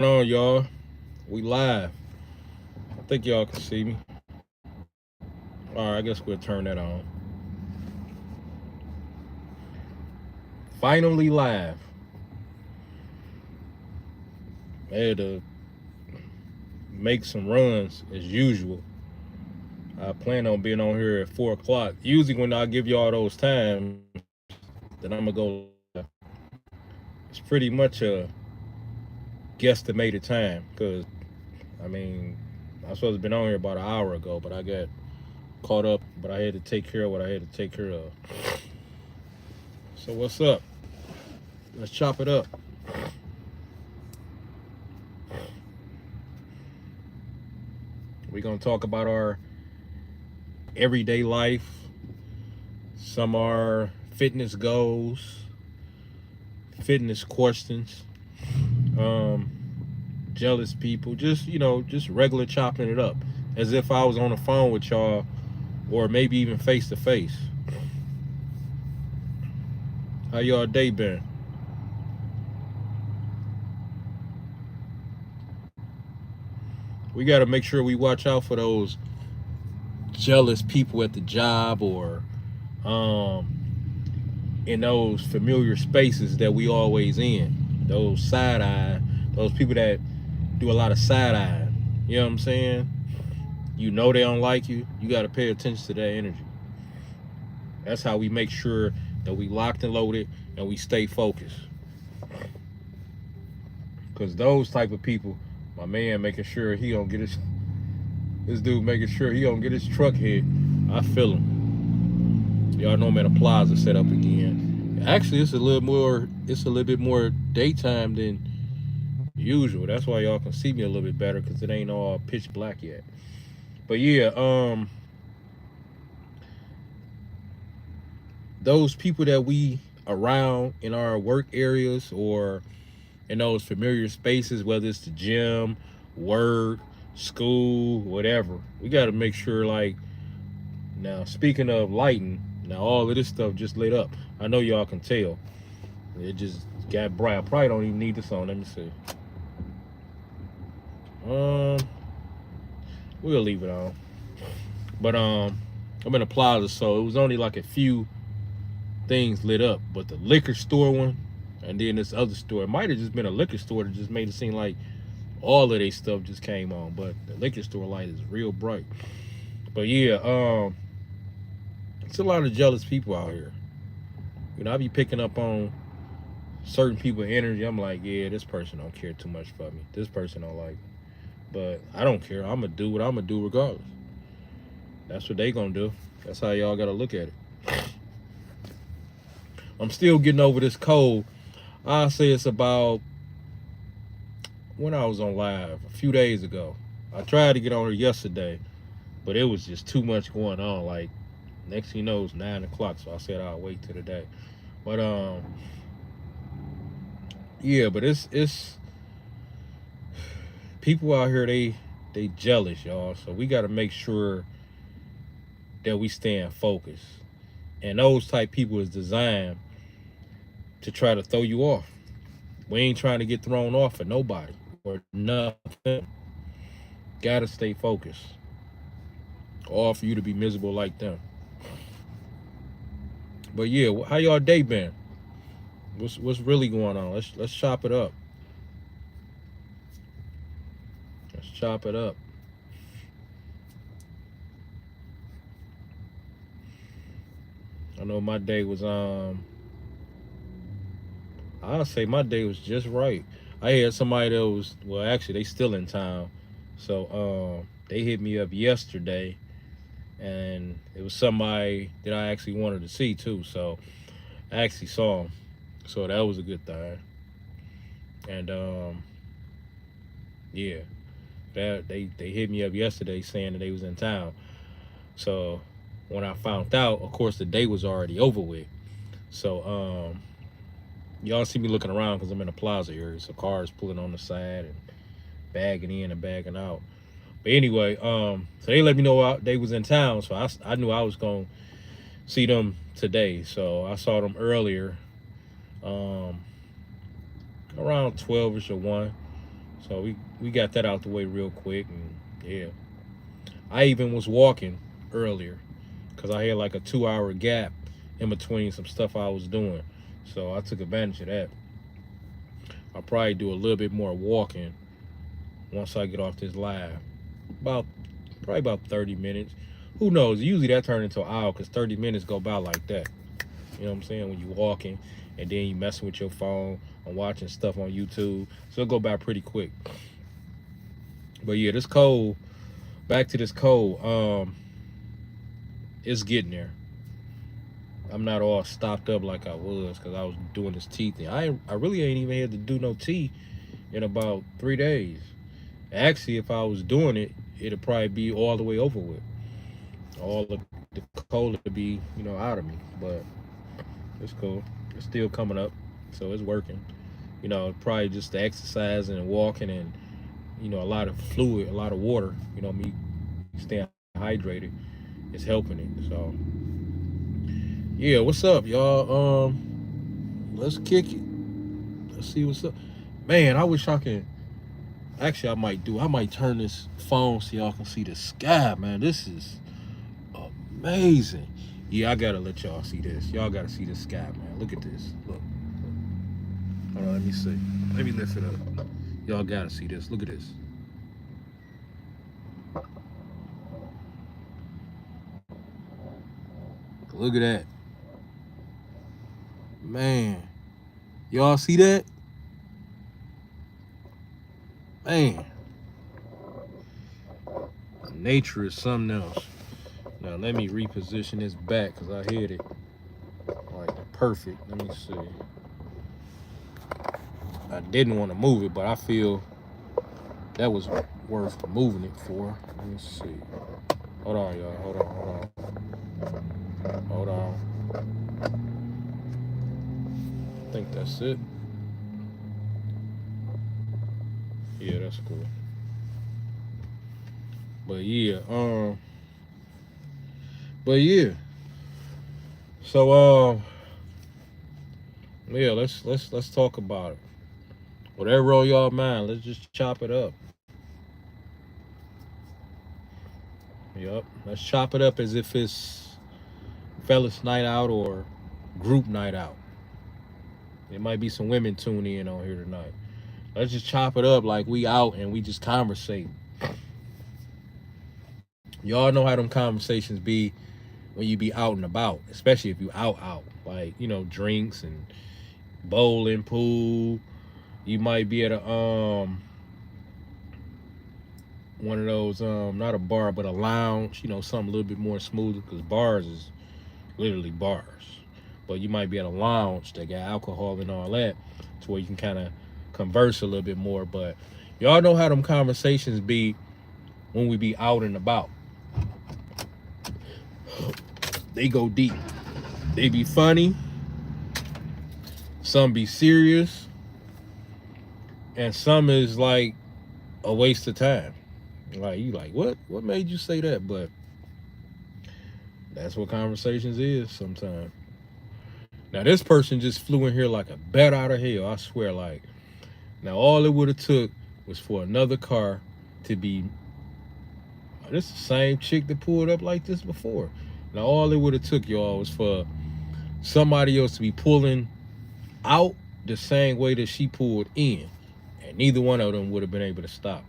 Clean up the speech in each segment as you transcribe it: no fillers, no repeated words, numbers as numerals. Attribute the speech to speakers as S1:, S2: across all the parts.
S1: on, y'all? We live. I think y'all can see me. All right, I guess we'll turn that on. Finally live. I had to make some runs as usual. I plan on being on here at 4 o'clock. Usually, when I give y'all those times, then I'm gonna go live. It's pretty much a guesstimated time because I mean I was supposed to have been on here about an hour ago, but I got caught up. But I had to take care of what I had to take care of. So what's up? Let's chop it up. We're gonna talk about our everyday life. Some are fitness goals, fitness questions, um, jealous people. Just just regular chopping it up, as if I was on the phone with y'all, or maybe even face to face. How y'all day been? We got to make sure we watch out for those jealous people at the job or in those familiar spaces that we always in. Those side eye, those people that do a lot of side eye. You know what I'm saying? You know they don't like you. You got to pay attention to that energy. That's how we make sure that we locked and loaded and we stay focused. Cause those type of people, my man making sure he don't get his this dude making sure he don't get his truck hit. I feel him. Y'all know I'm at a plaza set up again. Actually, it's a little bit more daytime than usual. That's why y'all can see me a little bit better because it ain't all pitch black yet. But yeah, those people that we around in our work areas or in those familiar spaces, whether it's the gym, work, school, whatever, we got to make sure, like, now, speaking of lighting, now all of this stuff just lit up. I know y'all can tell. It just got bright. I probably don't even need this on. Let me see. Um, we'll leave it on. But I'm in a plaza, so it was only like a few things lit up. But the liquor store one, and then this other store, it might have just been a liquor store that just made it seem like all of their stuff just came on. But the liquor store light is real bright. But yeah, it's a lot of jealous people out here. I be picking up on certain people's energy. I'm like, yeah, this person don't care too much for me. This person don't like me. But I don't care. I'm gonna do what I'm gonna do regardless. That's what they gonna do. That's how y'all gotta look at it. I'm still getting over this cold. I say it's about when I was on live a few days ago. I tried to get on here yesterday, but it was just too much going on. Like, next thing you know, it's 9 o'clock, so I said I'll wait till the day. But yeah, but it's people out here, they jealous, y'all. So we got to make sure that we stay focused. And those type people is designed to try to throw you off. We ain't trying to get thrown off for nobody or nothing. Gotta stay focused. All for you to be miserable like them. But yeah, how y'all day been? What's really going on? Let's chop it up. Let's chop it up. I know my day was I'll say my day was just right. I had somebody that was, well, actually they still in town. So they hit me up yesterday and it was somebody that I actually wanted to see too. So I actually saw him. So that was a good thing. And yeah, they hit me up yesterday saying that they was in town. So when I found out, of course the day was already over with. So y'all see me looking around because I'm in a plaza area. So cars pulling on the side and bagging in and bagging out. But anyway, so they let me know they was in town. So I knew I was gonna see them today. So I saw them earlier, um, around 12ish or 1. So we got that out the way real quick, and yeah, I even was walking earlier because I had like a 2 hour gap in between some stuff I was doing, so I took advantage of that. I'll probably do a little bit more walking once I get off this live. About probably about 30 minutes. Who knows? Usually that turns into an hour because 30 minutes go by like that. You know what I'm saying? When you walking and then you messing with your phone and watching stuff on YouTube. So it'll go by pretty quick. But yeah, this cold, back to this cold, it's getting there. I'm not all stopped up like I was because I was doing this tea thing. I really ain't even had to do no tea in about 3 days. Actually, if I was doing it, it'd probably be all the way over with. All the cold would be, out of me. But it's cool. It's still coming up, so it's working. Probably just the exercise and walking and a lot of fluid, a lot of water. Me staying hydrated is helping it. So yeah, what's up, y'all? Let's kick it. Let's see what's up. Man, I wish I could. Actually, I might turn this phone so y'all can see the sky, man. This is amazing. Yeah, I gotta let y'all see this. Y'all gotta see the sky, man. Look at this. Look. Hold on, let me see. Let me lift it up. Y'all gotta see this. Look at this. Look at that. Man. Y'all see that? Man. Nature is something else. Now let me reposition this back because I hit it like perfect. Let me see. I didn't want to move it, but I feel that was worth moving it for. Let me see. Hold on, y'all. Hold on. I think that's it. Yeah, that's cool. But yeah, So yeah, let's talk about it. Whatever on y'all mind, let's just chop it up. Yup. Let's chop it up as if it's fellas night out or group night out. There might be some women tuning in on here tonight. Let's just chop it up like we out and we just conversate. Y'all know how them conversations be when you be out and about, especially if you out. Like, drinks and bowling, pool. You might be at a one of those not a bar but a lounge, something a little bit more smooth because bars is literally bars. But you might be at a lounge that got alcohol and all that to where you can kind of converse a little bit more. But y'all know how them conversations be when we be out and about. They go deep. They be funny. Some be serious. And some is like a waste of time. Like, you like, what made you say that? But that's what conversations is sometimes. Now, this person just flew in here like a bat out of hell. I swear, like, now all it would have took was for another car to be, this is the same chick that pulled up like this before. Now, all it would have took, y'all, was for somebody else to be pulling out the same way that she pulled in. And neither one of them would have been able to stop.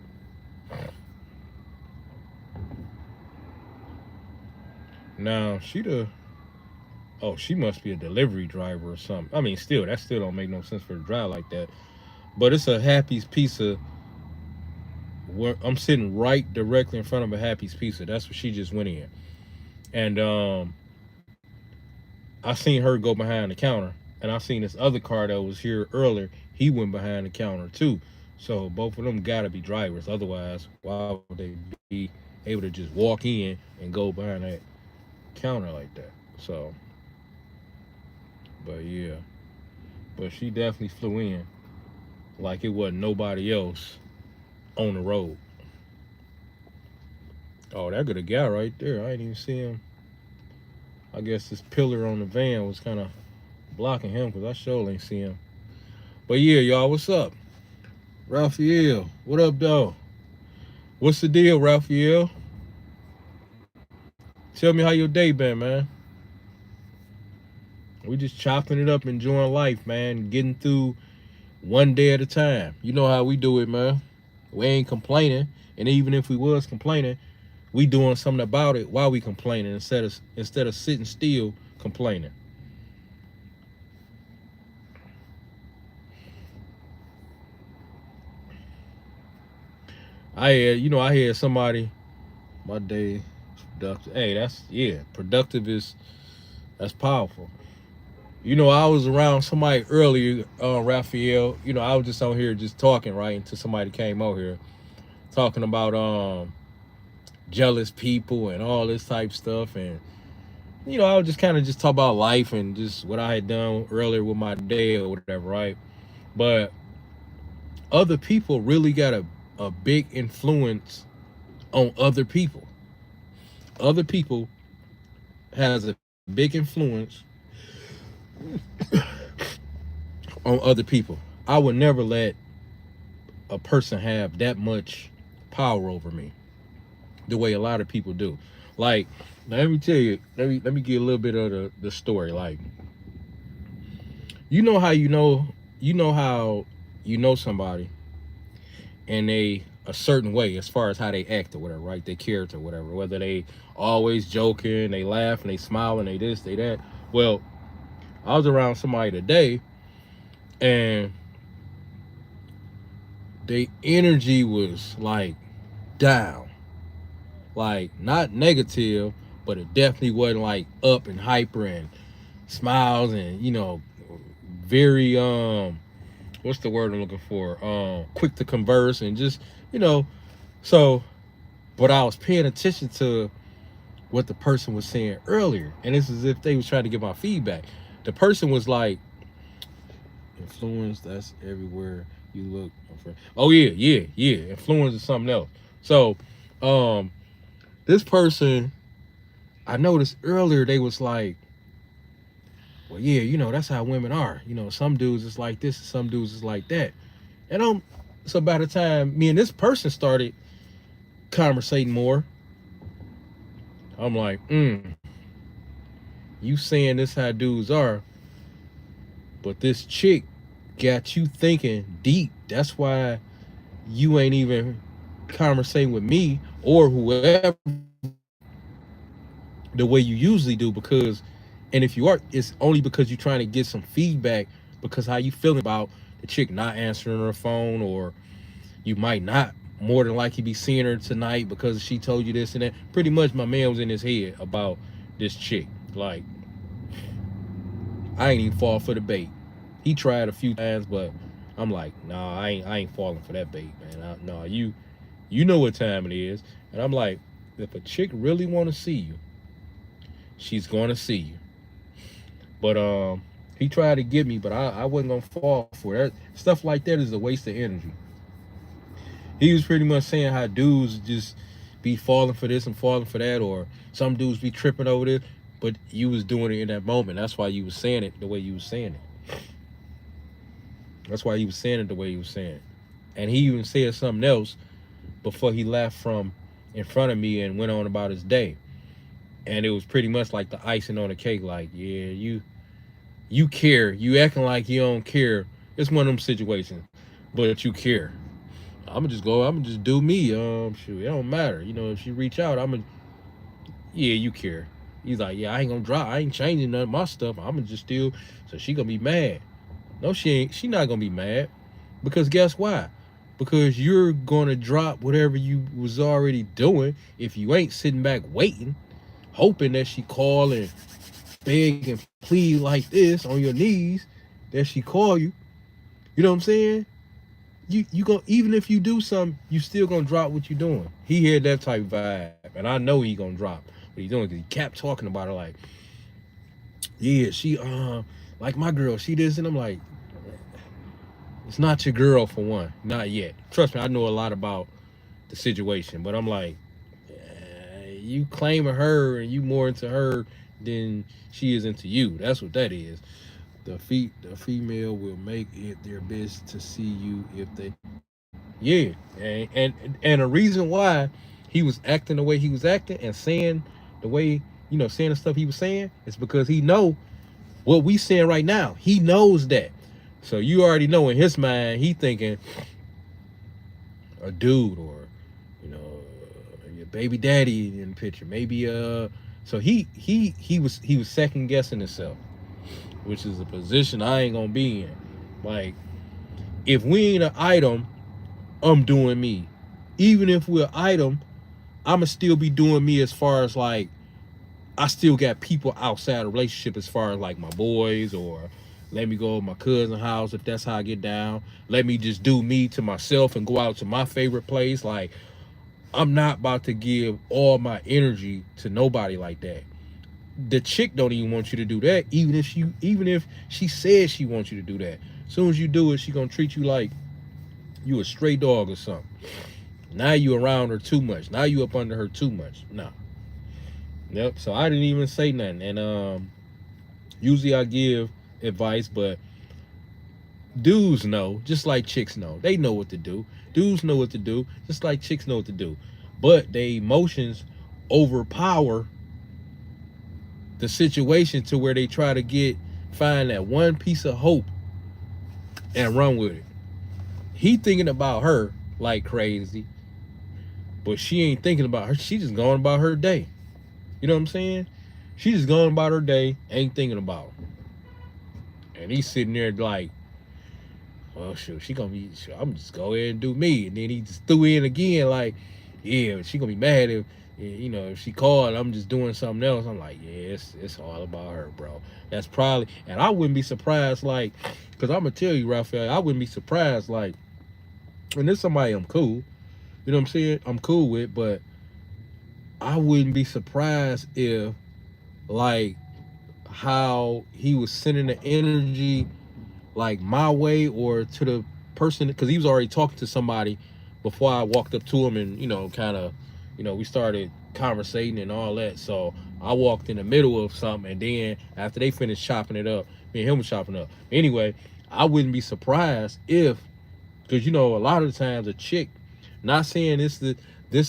S1: Now, she must be a delivery driver or something. I mean, that still don't make no sense for her to drive like that. But it's a Happy's Pizza. Where I'm sitting right directly in front of a Happy's Pizza. That's what she just went in. And I seen her go behind the counter. And I seen this other car that was here earlier. He went behind the counter too. So both of them gotta be drivers. Otherwise, why would they be able to just walk in and go behind that counter like that? So, but yeah. But she definitely flew in like it wasn't nobody else on the road. Oh, that good a guy right there. I didn't even see him. I guess this pillar on the van was kind of blocking him because I sure ain't see him. But yeah, y'all, what's up? Raphael, what up, though? What's the deal, Raphael? Tell me how your day been, man. We just chopping it up, enjoying life, man. Getting through one day at a time. You know how we do it, man. We ain't complaining, and even if we was complaining, we doing something about it while we complaining instead of sitting still complaining. I had somebody. My day is productive. Hey, productive is that's powerful. I was around somebody earlier, Raphael. I was just on here just talking, right, until somebody came out here talking about jealous people and all this type stuff. And I was just kind of just talk about life and just what I had done earlier with my day or whatever, right? But other people really got a big influence on other people. Other people has a big influence on other people. I would never let a person have that much power over me the way a lot of people do. Like, now let me tell you, let me get a little bit of the story. Like, you know how how you know somebody and they a certain way as far as how they act or whatever, right? Their character or whatever, whether they always joking, they laugh and they smile and they this, they that. Well, I was around somebody today and the energy was like down, like not negative, but it definitely wasn't like up and hyper and smiles and very what's the word I'm looking for, quick to converse and just you know so but I was paying attention to what the person was saying earlier, and it's as if they was trying to get my feedback. The person was like, influence, that's everywhere you look. Oh yeah, influence is something else. So um this person, I noticed earlier, they was like, well, yeah, that's how women are. Some dudes is like this and some dudes is like that. And so by the time me and this person started conversating more, I'm like, you saying this how dudes are, but this chick got you thinking deep. That's why you ain't even conversating with me or whoever the way you usually do, because and if you are, it's only because you're trying to get some feedback, because how you feeling about the chick not answering her phone, or you might not more than likely be seeing her tonight because she told you this and that. Pretty much my man was in his head about this chick. Like, I ain't even fall for the bait. He tried a few times, but I'm like, nah, I ain't falling for that bait, man. Nah, you know what time it is. And I'm like, if a chick really want to see you, she's going to see you. But he tried to get me, but I wasn't gonna fall for it. Stuff like that is a waste of energy. He was pretty much saying how dudes just be falling for this and falling for that, or some dudes be tripping over this, but you was doing it in that moment. That's why you was saying it the way you was saying it. That's why he was saying it the way he was saying it. And he even said something else before he left from in front of me and went on about his day. And it was pretty much like the icing on the cake. Like, yeah, you care. You acting like you don't care. It's one of them situations, but you care. I'm gonna just go. I'm gonna just do me. Shoot, it don't matter. If she reach out, I'm gonna. Yeah, you care. He's like, yeah, I ain't gonna drop. I ain't changing none of my stuff. I'm gonna just still. So she gonna be mad. No, she ain't. She not gonna be mad, because guess why? Because you're gonna drop whatever you was already doing if you ain't sitting back waiting, hoping that she call and beg and plead like this on your knees, that she call you. You know what I'm saying? You go, even if you do something, you still gonna drop what you doing. He had that type of vibe, and I know he gonna drop what he doing, because he kept talking about her like, yeah, she like my girl, she this, and I'm like, it's not your girl for one, not yet. Trust me, I know a lot about the situation, but I'm like, you claiming her and you more into her than she is into you. That's what that is. The female will make it their best to see you if they Yeah, and the reason why he was acting the way he was acting and saying the way, saying the stuff he was saying is because he know what we saying right now. He knows that. So you already know in his mind he thinking a dude, or maybe a baby daddy in the picture, maybe so he was second guessing himself, which is a position I ain't gonna be in. Like, if we ain't an item, I'm doing me. Even if we're an item, I'ma still be doing me, as far as like I still got people outside the relationship, as far as like my boys, or let me go to my cousin's house if that's how I get down. Let me just do me to myself and go out to my favorite place. Like, I'm not about to give all my energy to nobody like that. The chick don't even want you to do that, even if she says she wants you to do that. As soon as you do it, she gonna treat you like you a stray dog or something. Now you around her too much. Now you up under her too much. Nah. Yep. So I didn't even say nothing. And usually I give advice, but dudes know, just like chicks know. They know what to do. Dudes know what to do, just like chicks know what to do. But their emotions overpower the situation to where they try to find that one piece of hope and run with it. He thinking about her like crazy, but she ain't thinking about her. She just going about her day. You know what I'm saying? She just going about her day, ain't thinking about him. And he's sitting there like, well, shoot, she gonna be. Shoot, I'm just go ahead and do me. And then he just threw in again, like, yeah, she gonna be mad if she called. I'm just doing something else. I'm like, yeah, it's all about her, bro. That's probably, and I wouldn't be surprised, like, cause I'm gonna tell you, Raphael, I wouldn't be surprised, like, and there's somebody I'm cool. You know what I'm saying? I'm cool with, but I wouldn't be surprised if, like, how he was sending the energy like my way or to the person, because he was already talking to somebody before I walked up to him, and kind of, we started conversating and all that. So I walked in the middle of something, and then after they finished chopping it up, me and him was chopping up. Anyway, I wouldn't be surprised if, because a lot of the times a chick, not saying this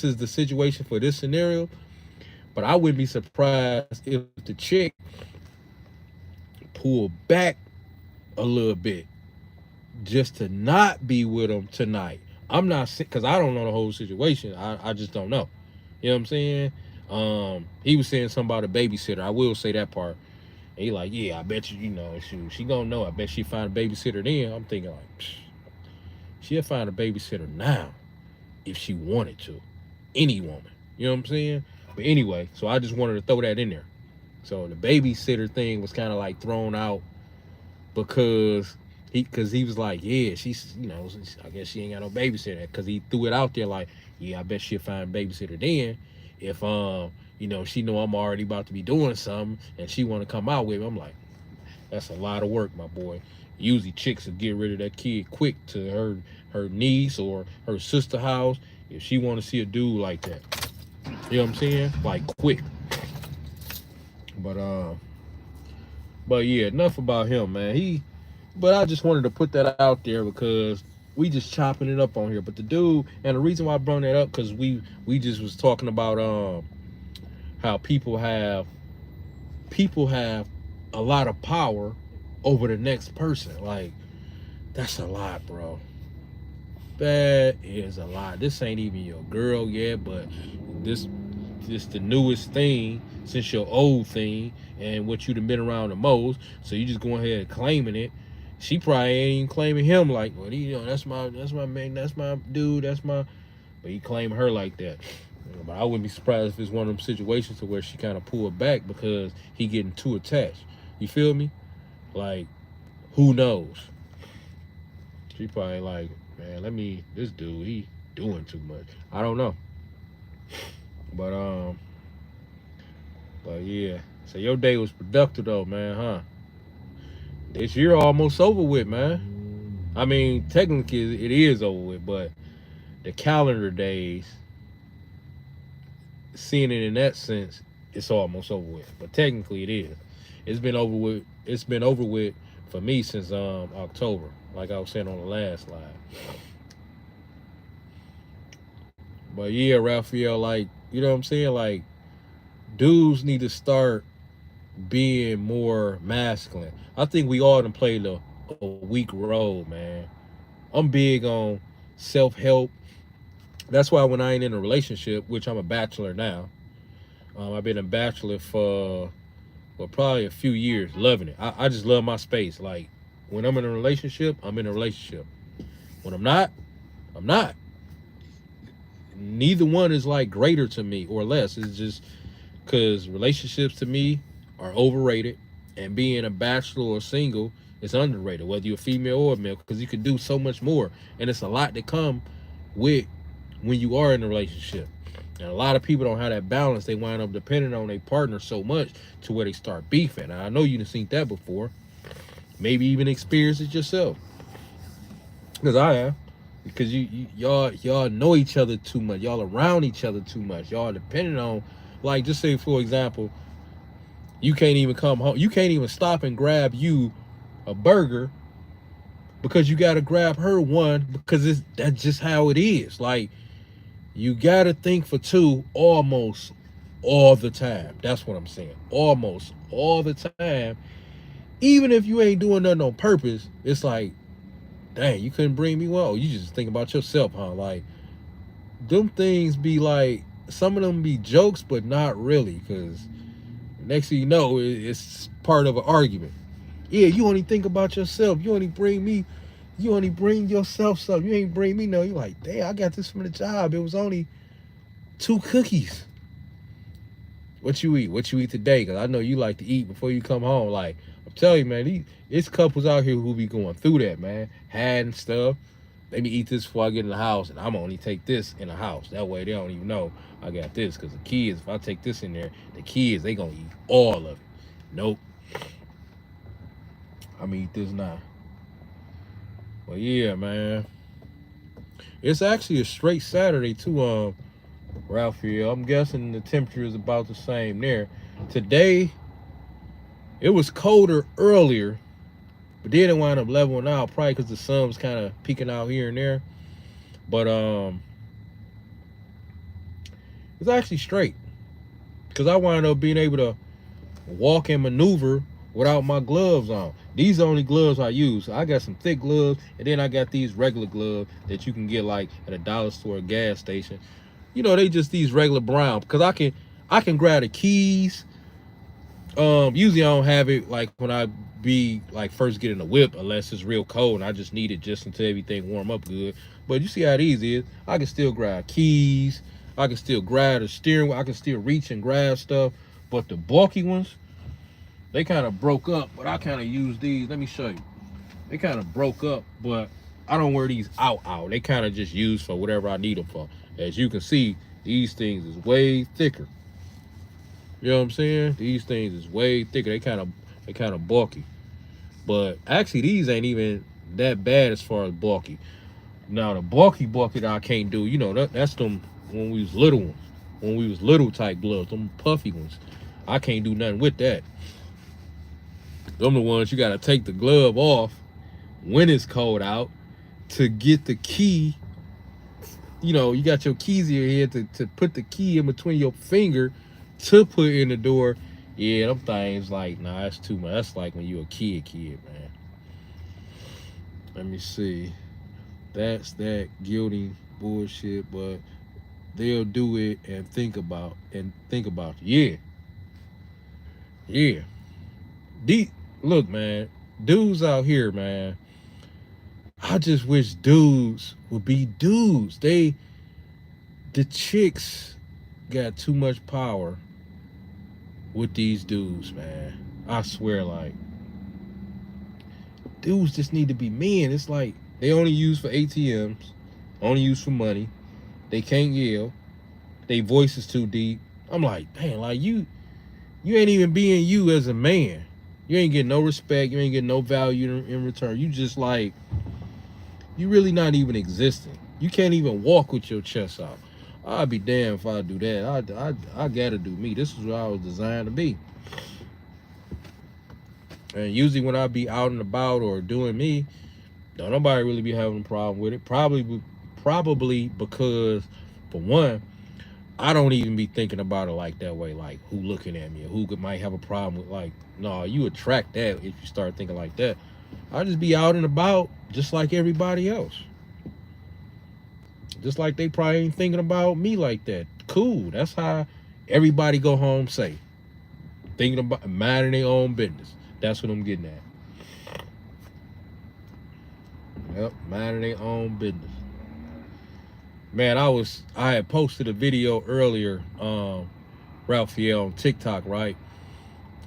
S1: is the situation for this scenario, but I wouldn't be surprised if the chick pulled back a little bit just to not be with him tonight. I'm not, because I don't know the whole situation. I just don't know. You know what I'm saying? He was saying something about a babysitter. I will say that part. And he like, yeah, I bet she gonna know. I bet she find a babysitter then. I'm thinking like, she'll find a babysitter now if she wanted to. Any woman. You know what I'm saying? But anyway, so I just wanted to throw that in there. So the babysitter thing was kind of like thrown out because he was like, yeah, she's, I guess she ain't got no babysitter, because he threw it out there like, yeah, I bet she'll find a babysitter then if she know I'm already about to be doing something and she want to come out with me. I'm like, that's a lot of work, my boy. Usually chicks will get rid of that kid quick to her niece or her sister house if she want to see a dude like that. You know what I'm saying? Like, quick. But yeah, enough about him, man. But I just wanted to put that out there because we just chopping it up on here. But the dude, and the reason why I brought that up, because we just was talking about how people have a lot of power over the next person. Like, that's a lot, bro. That is a lot. This ain't even your girl yet, but this the newest thing since your old thing and what you've been around the most. So you just going ahead and claiming it. She probably ain't even claiming him like, well, that's my man, that's my dude, that's my. But he claimed her like that. But I wouldn't be surprised if it's one of them situations to where she kind of pulled back because he getting too attached. You feel me? Like, who knows? She probably like, man, this dude, he doing too much. I don't know. But yeah. So your day was productive though, man, huh? This year almost over with, man. I mean, technically it is over with, but the calendar days, seeing it in that sense, it's almost over with. But technically it is. It's been over with. It's been over with for me since October, like I was saying on the last slide. But yeah, Raphael, like, you know what I'm saying? Like, dudes need to start being more masculine. I think we all done played a weak role, man. I'm big on self-help. That's why when I ain't in a relationship, which I'm a bachelor now, I've been a bachelor for probably a few years, loving it. I just love my space. Like, when I'm in a relationship, I'm in a relationship. When I'm not, I'm not. Neither one is like greater to me or less. It's just because relationships to me are overrated, and being a bachelor or single is underrated, whether you're a female or a male, because you can do so much more, and it's a lot to come with when you are in a relationship. And a lot of people don't have that balance. They wind up depending on their partner so much to where they start beefing. Now, I know you've seen that before. Maybe even experienced it yourself, because I have. Because y'all know each other too much. Y'all around each other too much. Y'all depending on, like, just say for example, you can't even come home. You can't even stop and grab you a burger because you got to grab her one, because that's just how it is. Like, you got to think for two almost all the time. That's what I'm saying. Almost all the time. Even if you ain't doing nothing on purpose, it's like, dang, you couldn't bring me one. Oh, you just think about yourself, huh? Like, them things be like, some of them be jokes, but not really, because next thing you know, it's part of an argument. Yeah, you only think about yourself. You only bring yourself stuff. You ain't bring me no. You like, damn, I got this from the job. It was only 2 cookies. What you eat? What you eat today? Because I know you like to eat before you come home. Like, I'm telling you, man, it's couples out here who be going through that, man. Hiding stuff. Let me eat this before I get in the house, and I'm only take this in the house. That way they don't even know I got this. Because the kids, if I take this in there, the kids, they gonna eat all of it. Nope. I'm gonna eat this now. Well, yeah, man. It's actually a straight Saturday too, Raphael. I'm guessing the temperature is about the same there. Today, it was colder earlier, but then it wound up leveling out, probably because the sun was kind of peeking out here and there. But it's actually straight, because I wound up being able to walk and maneuver without my gloves on. These are the only gloves I use. I got some thick gloves, and then I got these regular gloves that you can get like at a dollar store or gas station. You know, they just these regular brown, because I can grab the keys. Usually I don't have it like when I be like first getting the whip, unless it's real cold and I just need it just until everything warm up good. But you see how these is. I can still grab keys. I can still grab the steering wheel. I can still reach and grab stuff. But the bulky ones, they kind of broke up. But I kind of use these. Let me show you. They kind of broke up, but I don't wear these out. They kind of just use for whatever I need them for. As you can see, these things is way thicker. You know what I'm saying? These things is way thicker. They kind of bulky. But actually, these ain't even that bad as far as bulky. Now the bulky that I can't do, you know, that's them when we was little ones. When we was little type gloves, them puffy ones. I can't do nothing with that. Them the ones you gotta take the glove off when it's cold out to get the key. You know, you got your keys in your head to put the key in between your finger to put in the door. Yeah, them things like, nah, that's too much. That's like when you a kid, man. Let me see. That's that guilty bullshit, but they'll do it and think about it. Yeah. Yeah. Look, man, dudes out here, man. I just wish dudes would be dudes. The chicks got too much power with these dudes, man. I swear, like, dudes just need to be men. It's like they only use for ATMs, only use for money. They can't yell. They voice is too deep. I'm like, damn, like you ain't even being you as a man. You ain't getting no respect. You ain't getting no value in return. You just like, you really not even existing. You can't even walk with your chest out. I'd be damned if I do that. I gotta do me. This is what I was designed to be. And usually when I be out and about or doing me, don't nobody really be having a problem with it. Probably because For one, I don't even be thinking about it like that way, like who looking at me or who might have a problem with, like, no, you attract that if you start thinking like that. I just be out and about just like everybody else. Just like they probably ain't thinking about me like that. Cool. That's how everybody go home safe. Thinking about minding their own business. That's what I'm getting at. Yep, minding their own business. Man, I had posted a video earlier, Raphael on TikTok, right?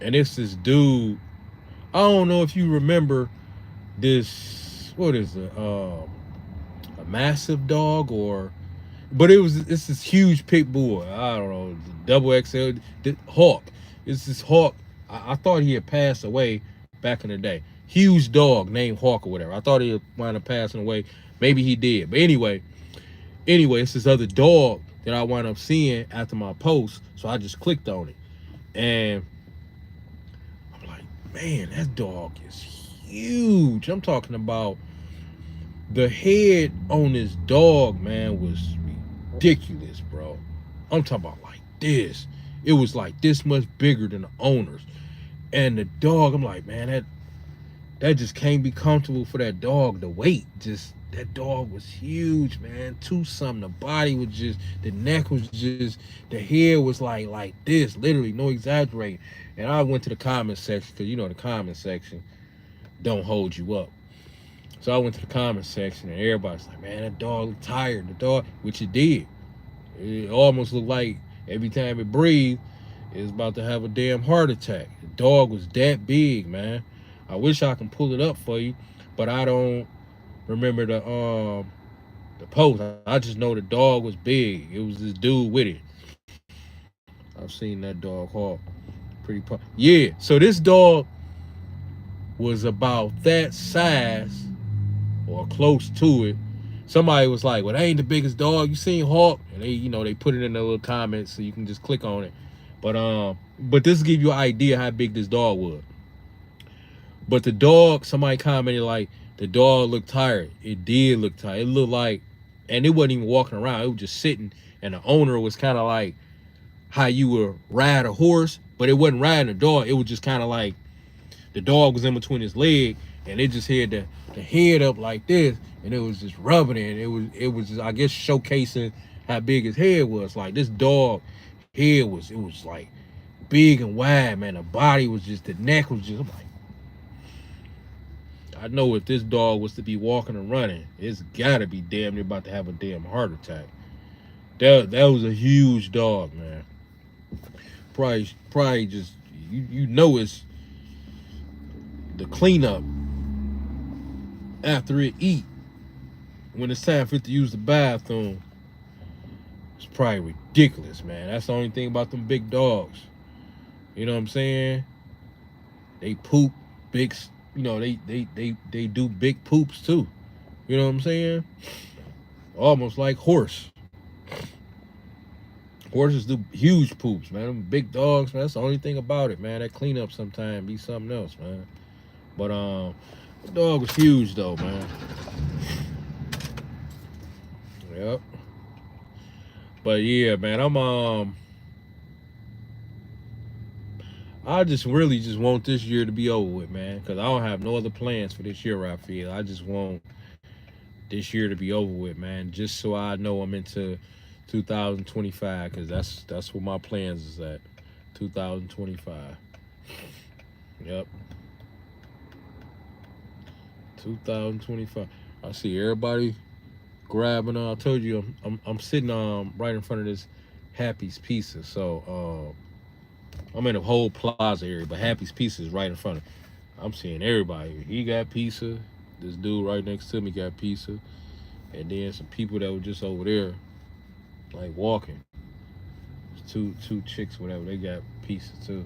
S1: And it's this dude. I don't know if you remember this. What is it? A massive dog, or but it's this huge pit bull. I don't know, double XL hawk. It's this hawk. I thought he had passed away back in the day. Huge dog named Hawk or whatever. I thought he had wound up passing away. Maybe he did. But anyway, it's this other dog that I wound up seeing after my post. So I just clicked on it. And I'm like, man, that dog is huge. I'm talking about the head on this dog, man, was ridiculous, bro. I'm talking about like this. It was like this much bigger than the owners. And the dog, I'm like, man, that just can't be comfortable for that dog to wait. Just that dog was huge, man. Two something. The body was just, the neck was just, the hair was like this, literally, no exaggerating. And I went to the comment section, because you know the comment section don't hold you up. So I went to the comment section and everybody's like, man, that dog looked tired. The dog, which it did. It almost looked like every time it breathed, it was about to have a damn heart attack. The dog was that big, man. I wish I can pull it up for you, but I don't remember the post. I just know the dog was big. It was this dude with it. I've seen that dog Hawk. Yeah, so this dog was about that size or close to it. Somebody was like, well, that ain't the biggest dog. You seen Hawk? And they put it in the little comments so you can just click on it. But this give you an idea how big this dog was. But the dog, somebody commented like, the dog looked tired. It did look tired. It looked like, and it wasn't even walking around. It was just sitting, and the owner was kind of like how you would ride a horse, but it wasn't riding a dog. It was just kind of like the dog was in between his leg, and it just had the head up like this, and it was just rubbing it. And it was just, I guess, showcasing how big his head was. Like this dog head was like big and wide, man. The body was just, the neck was just, I'm like, I know if this dog was to be walking and running, it's gotta be damn near about to have a damn heart attack. That was a huge dog, man. Probably just, you know, it's the cleanup after it eat, when it's time for it to use the bathroom. It's probably ridiculous, man. That's the only thing about them big dogs. You know what I'm saying? They poop big, you know, they do big poops too. You know what I'm saying? Almost like horse. Horses do huge poops, man. Them big dogs, man. That's the only thing about it, man. That cleanup sometimes be something else, man. But the dog was huge though, man. Yep. But yeah, man, I just really just want this year to be over with, man, because I don't have no other plans for this year, I feel. I just want this year to be over with, man, just so I know I'm into 2025, because that's what my plans is at. 2025. Yep. 2025. I see everybody grabbing. I told you I'm sitting right in front of this Happy's Pizza. So I'm in a whole plaza area, but Happy's Pizza is right in front of me. I'm seeing everybody. He got pizza. This dude right next to me got pizza. And then some people that were just over there, like walking. Two chicks, whatever, they got pizza too.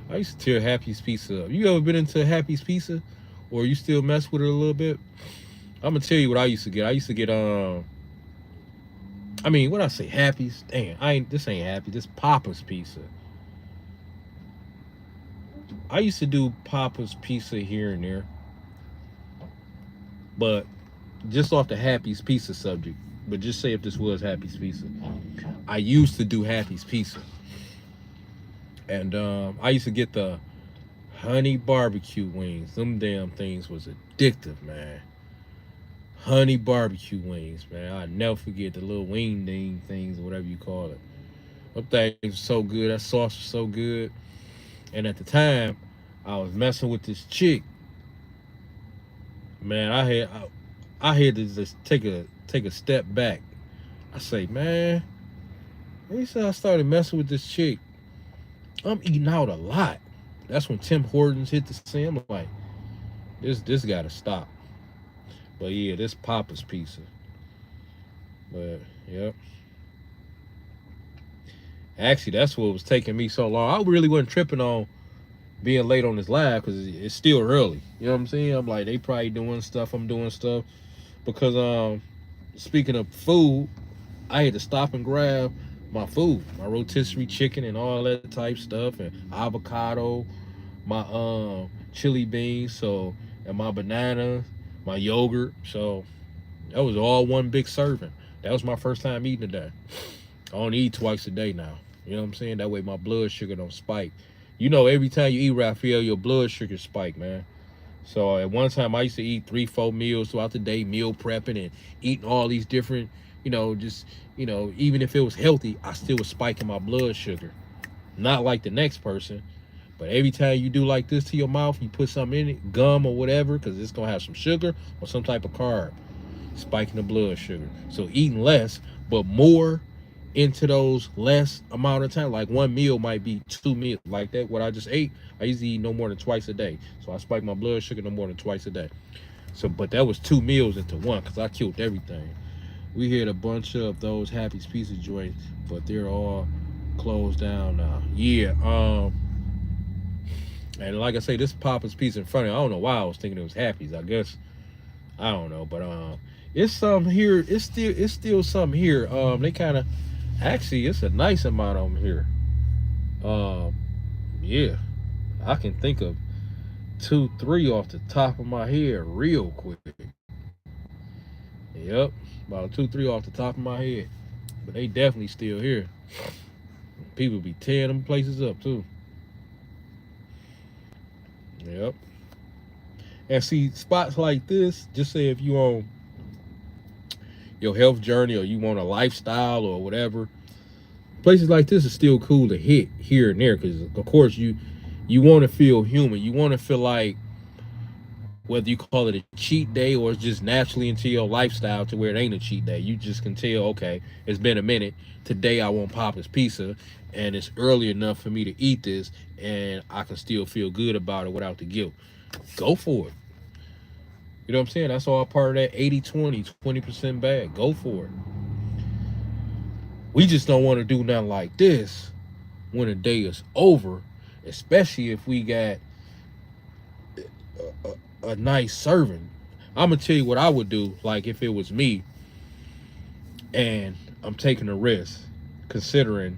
S1: I used to tear Happy's Pizza up. You ever been into Happy's Pizza? Or you still mess with it a little bit? I'm gonna tell you what I used to get. I used to get I mean, when I say Happy's, dang, this ain't Happy, this Papa's Pizza. I used to do Papa's Pizza here and there. But just off the Happy's Pizza subject, but just say if this was Happy's Pizza. I used to do Happy's Pizza, and I used to get the honey barbecue wings. Them damn things was addictive, man. Honey barbecue wings, man. I never forget the little wing ding things, or whatever you call it. Them things were so good. That sauce was so good. And at the time, I was messing with this chick. Man, I had to just take a step back. I say, man, they said I started messing with this chick. I'm eating out a lot. That's when Tim Hortons hit the scene. I'm like, this gotta stop. But yeah, this Papa's Pizza. But yep. Actually, that's what was taking me so long. I really wasn't tripping on being late on this live because it's still early. You know what I'm saying? I'm like, they probably doing stuff. I'm doing stuff. Because speaking of food, I had to stop and grab my food, my rotisserie chicken and all that type stuff, and avocado, my chili beans, so, and my banana, my yogurt. So that was all one big serving. That was my first time eating today. I only eat twice a day now. You know what I'm saying? That way my blood sugar don't spike. You know, every time you eat, Raphael, your blood sugar spike, man. So at one time I used to eat 3-4 meals throughout the day, meal prepping and eating all these different, even if it was healthy, I still was spiking my blood sugar. Not like the next person, but every time you do like this to your mouth, you put something in it, gum or whatever, because it's going to have some sugar or some type of carb, spiking the blood sugar. So eating less, but more into those less amount of time. Like one meal might be 2 meals. Like that, what I just ate, I usually eat no more than twice a day. So I spike my blood sugar no more than twice a day. So, but that was 2 meals into one because I killed everything. We had a bunch of those Happy's Pizza joints, but they're all closed down now. Yeah. And like I say, this Papa's Pizza in front of me, I don't know why I was thinking it was Happy's. I guess I don't know, but it's some here. It's still some here. They kind of actually it's a nice amount of them here. Yeah, I can think of 2, 3 off the top of my head real quick. Yep, about 2, 3 off the top of my head, but they definitely still here. People be tearing them places up too. Yep. And see, spots like this, just say if you on your health journey or you want a lifestyle or whatever, places like this is still cool to hit here and there because, of course, you want to feel human. You want to feel like, whether you call it a cheat day or it's just naturally into your lifestyle to where it ain't a cheat day. You just can tell, okay, it's been a minute. Today I want Papa's Pizza, and it's early enough for me to eat this, and I can still feel good about it without the guilt. Go for it. You know what I'm saying? That's all part of that 80-20, 20% bad. Go for it. We just don't want to do nothing like this when the day is over, especially if we got a nice serving. I'm gonna tell you what I would do, like if it was me and I'm taking a risk, considering,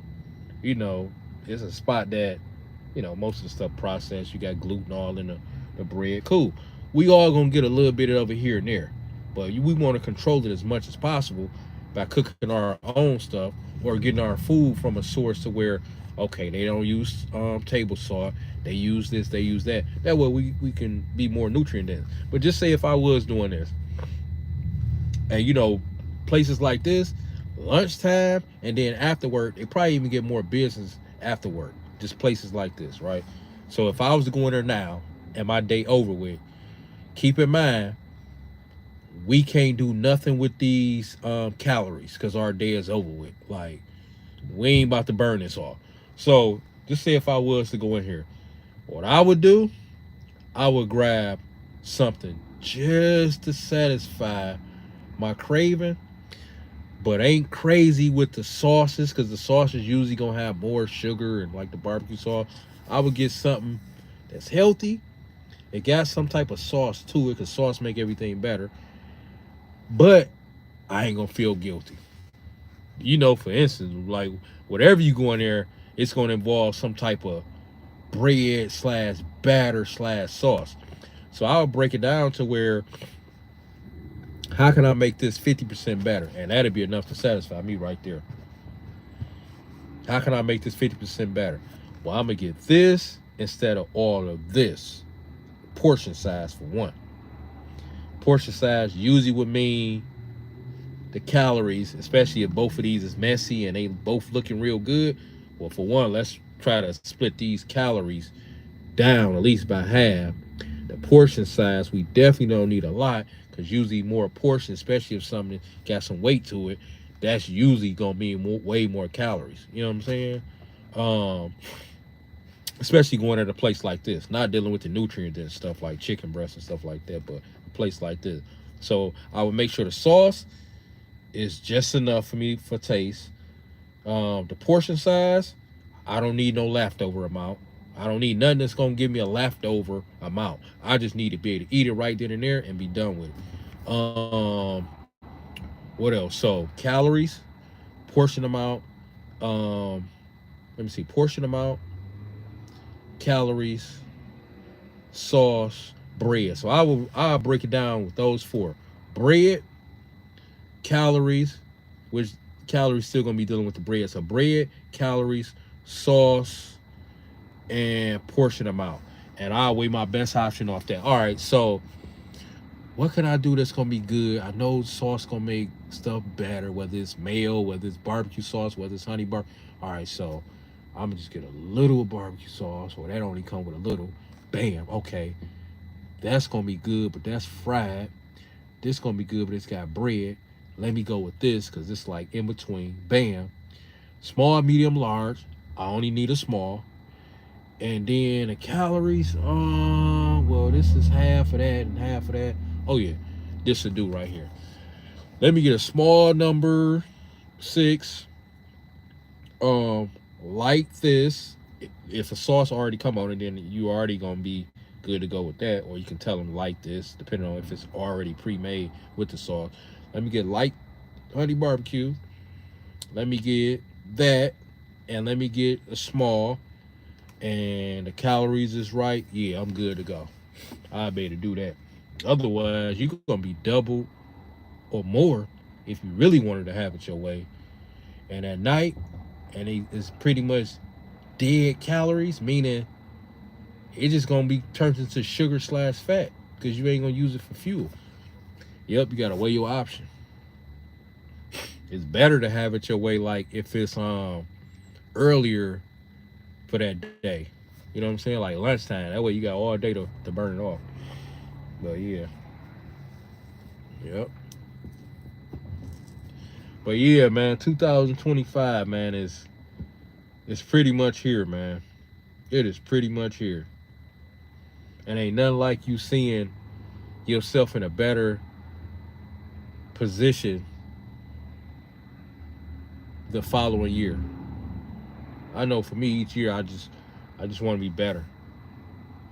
S1: it's a spot that, most of the stuff processed, you got gluten all in the bread. Cool. We all gonna get a little bit of it here and there, but we want to control it as much as possible by cooking our own stuff or getting our food from a source to where, okay, they don't use table salt, they use this, they use that. That way we can be more nutrient dense. But just say if I was doing this, and places like this, lunchtime and then after work, they probably even get more business after work. Just places like this, right? So if I was to go in there now and my day over with, keep in mind, we can't do nothing with these calories because our day is over with. Like, we ain't about to burn this off. So just say if I was to go in here, what I would do, I would grab something just to satisfy my craving, but ain't crazy with the sauces because the sauces usually gonna have more sugar and like the barbecue sauce. I would get something that's healthy. It got some type of sauce to it because sauce make everything better. But I ain't gonna feel guilty. For instance, like whatever you go in there, it's gonna involve some type of bread / batter / sauce. So I'll break it down to where How can I make this 50% better? And that'd be enough to satisfy me right there. How can I make this 50% better? Well, I'm gonna get this instead of all of this. Portion size for one. Portion size usually would mean the calories, especially if both of these is messy and they both looking real good. Well, for one, let's try to split these calories down at least by half. The portion size, we definitely don't need a lot, because usually more portion, especially if something got some weight to it, that's usually gonna be way more calories. You know what I'm saying? Especially going at a place like this, not dealing with the nutrients and stuff like chicken breast and stuff like that, but a place like this. So I would make sure the sauce is just enough for me for taste. The portion size, I don't need no leftover amount. I don't need nothing that's gonna give me a leftover amount. I just need to be able to eat it right then and there and be done with it. What else? So calories, portion amount. Let me see, portion amount, calories, sauce, bread. So I'll break it down with those four: bread, calories, which calories still gonna be dealing with the bread. So bread, calories, sauce, and portion amount. And I'll weigh my best option off that. All right, so what can I do that's gonna be good? I know sauce gonna make stuff better, whether it's mayo, whether it's barbecue sauce, whether it's honey bar. All right, so I'm gonna just get a little barbecue sauce, or that only come with a little. Bam, okay. That's gonna be good, but that's fried. This gonna be good, but it's got bread. Let me go with this, because it's like in between. Bam. Small, medium, large. I only need a small. And then the calories, well, this is half of that and half of that. Oh yeah, this will do right here. Let me get a small number 6. Like this. If a sauce already come on it, then you already gonna be good to go with that. Or you can tell them like this, depending on if it's already pre-made with the sauce. Let me get light honey barbecue. Let me get that, and let me get a small. And the calories is right, yeah, I'm good to go. I'll be able to do that. Otherwise, you're gonna be double or more if you really wanted to have it your way. And at night, and it's pretty much dead calories, meaning it's just gonna be turned into sugar/fat, because you ain't gonna use it for fuel. Yep, you gotta weigh your option. It's better to have it your way, like if it's earlier for that day. You know what I'm saying? Like lunchtime. That way you got all day to burn it off. But yeah. Yep. But yeah, man, 2025, man, is pretty much here, man. It is pretty much here. And ain't nothing like you seeing yourself in a better position the following year. I know for me, each year I just want to be better.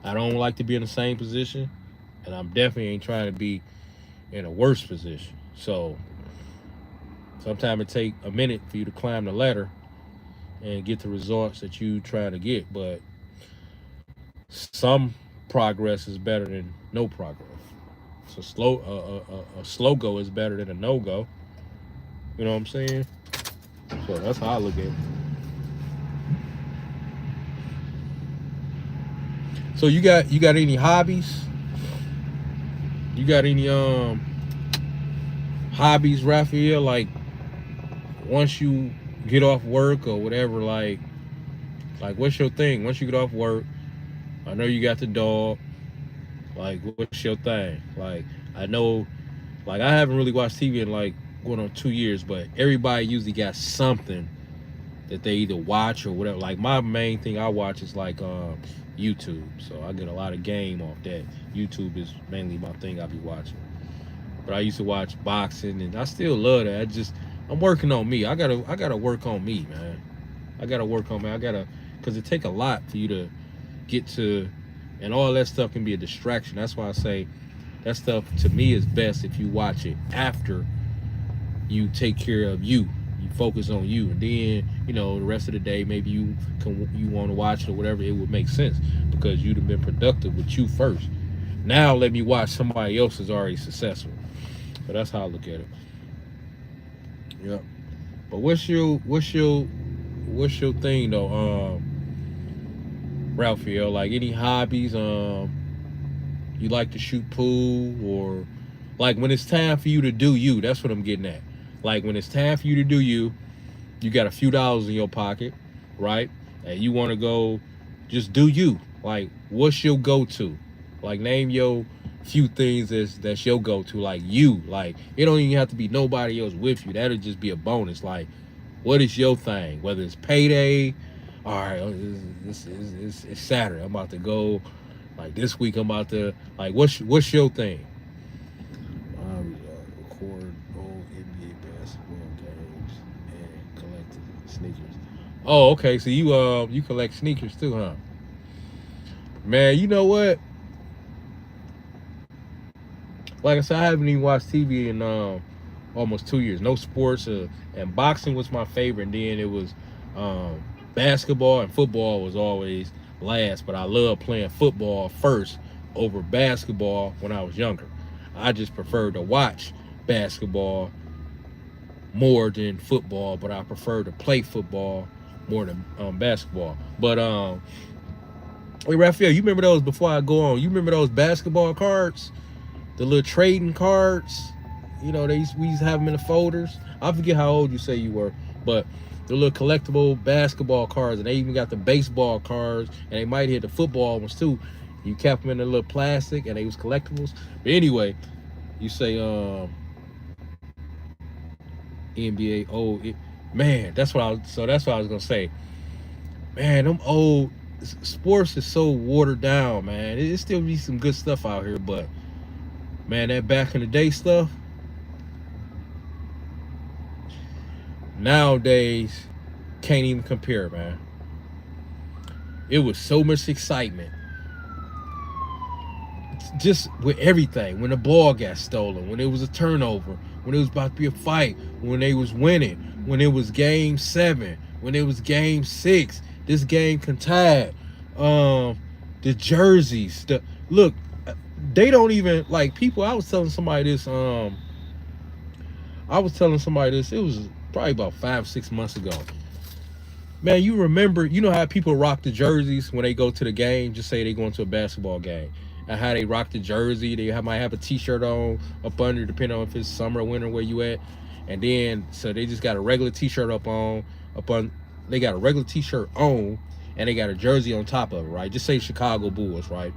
S1: I don't like to be in the same position, and I'm definitely ain't trying to be in a worse position. So sometimes it take a minute for you to climb the ladder and get the results that you try to get, but some progress is better than no progress. So a slow go is better than a no go. You know what I'm saying? So that's how I look at it. So you got any hobbies? You got any hobbies, Raphael? Like once you get off work or whatever, like what's your thing? Once you get off work, I know you got the dog. Like what's your thing? Like I know, like I haven't really watched TV in like going on 2 years, but everybody usually got something that they either watch or whatever. Like my main thing I watch is like YouTube, so I get a lot of game off that. YouTube is mainly my thing I be watching. But I used to watch boxing, and I still love that. I'm working on me. I gotta work on me, man. I gotta work on me. Because it take a lot for you to get to, and all that stuff can be a distraction. That's why I say that stuff to me is best if you watch it after you take care of you. You focus on you, and then the rest of the day maybe you want to watch it or whatever. It would make sense because you'd have been productive with you first. Now let me watch somebody else is already successful. So that's how I look at it. Yeah. But what's your thing though? Raphael, like any hobbies? You like to shoot pool, or like when it's time for you to do you? That's what I'm getting at. Like when it's time for you to do you, you got a few dollars in your pocket, right? And you want to go just do you. Like, what's your go-to? Like, name your few things that's your go-to. Like you. Like, it don't even have to be nobody else with you. That'll just be a bonus. Like, what is your thing? Whether it's payday, all right, it's Saturday. I'm about to go. Like this week, I'm about to like. What's your thing? Record old NBA basketball games and collect sneakers. Oh, okay. So you collect sneakers too, huh? Man, you know what? Like I said, I haven't even watched TV in almost 2 years. No sports, and boxing was my favorite. And then it was um, basketball and football was always last. But I love playing football first over basketball when I was younger. I just preferred to watch basketball more than football, but I prefer to play football more than basketball. But hey Raphael, you remember those before I go on? You remember those basketball cards, the little trading cards? You know, we used to have them in the folders. I forget how old you say you were, but the little collectible basketball cards, and they even got the baseball cards, and they might hit the football ones too. You kept them in a little plastic, and they was collectibles. But anyway, you say NBA old man. That's what I was gonna say. Man, them old sports is so watered down, man. It still be some good stuff out here, but man, that back in the day stuff nowadays can't even compare, man. It was so much excitement just with everything. When the ball got stolen, when it was a turnover, when it was about to be a fight, when they was winning, when it was game 7, when it was game 6, this game can tie. The jerseys, look, they don't even like people. I was telling somebody this. It was probably about 5-6 months ago. Man, you know how people rock the jerseys when they go to the game? Just say they going to a basketball game. And how they rock the jersey. Might have a t-shirt on up under, depending on if it's summer or winter where you at. And then, so they just got a regular t-shirt they got a regular t-shirt on, and they got a jersey on top of it, right? Just say Chicago Bulls, right?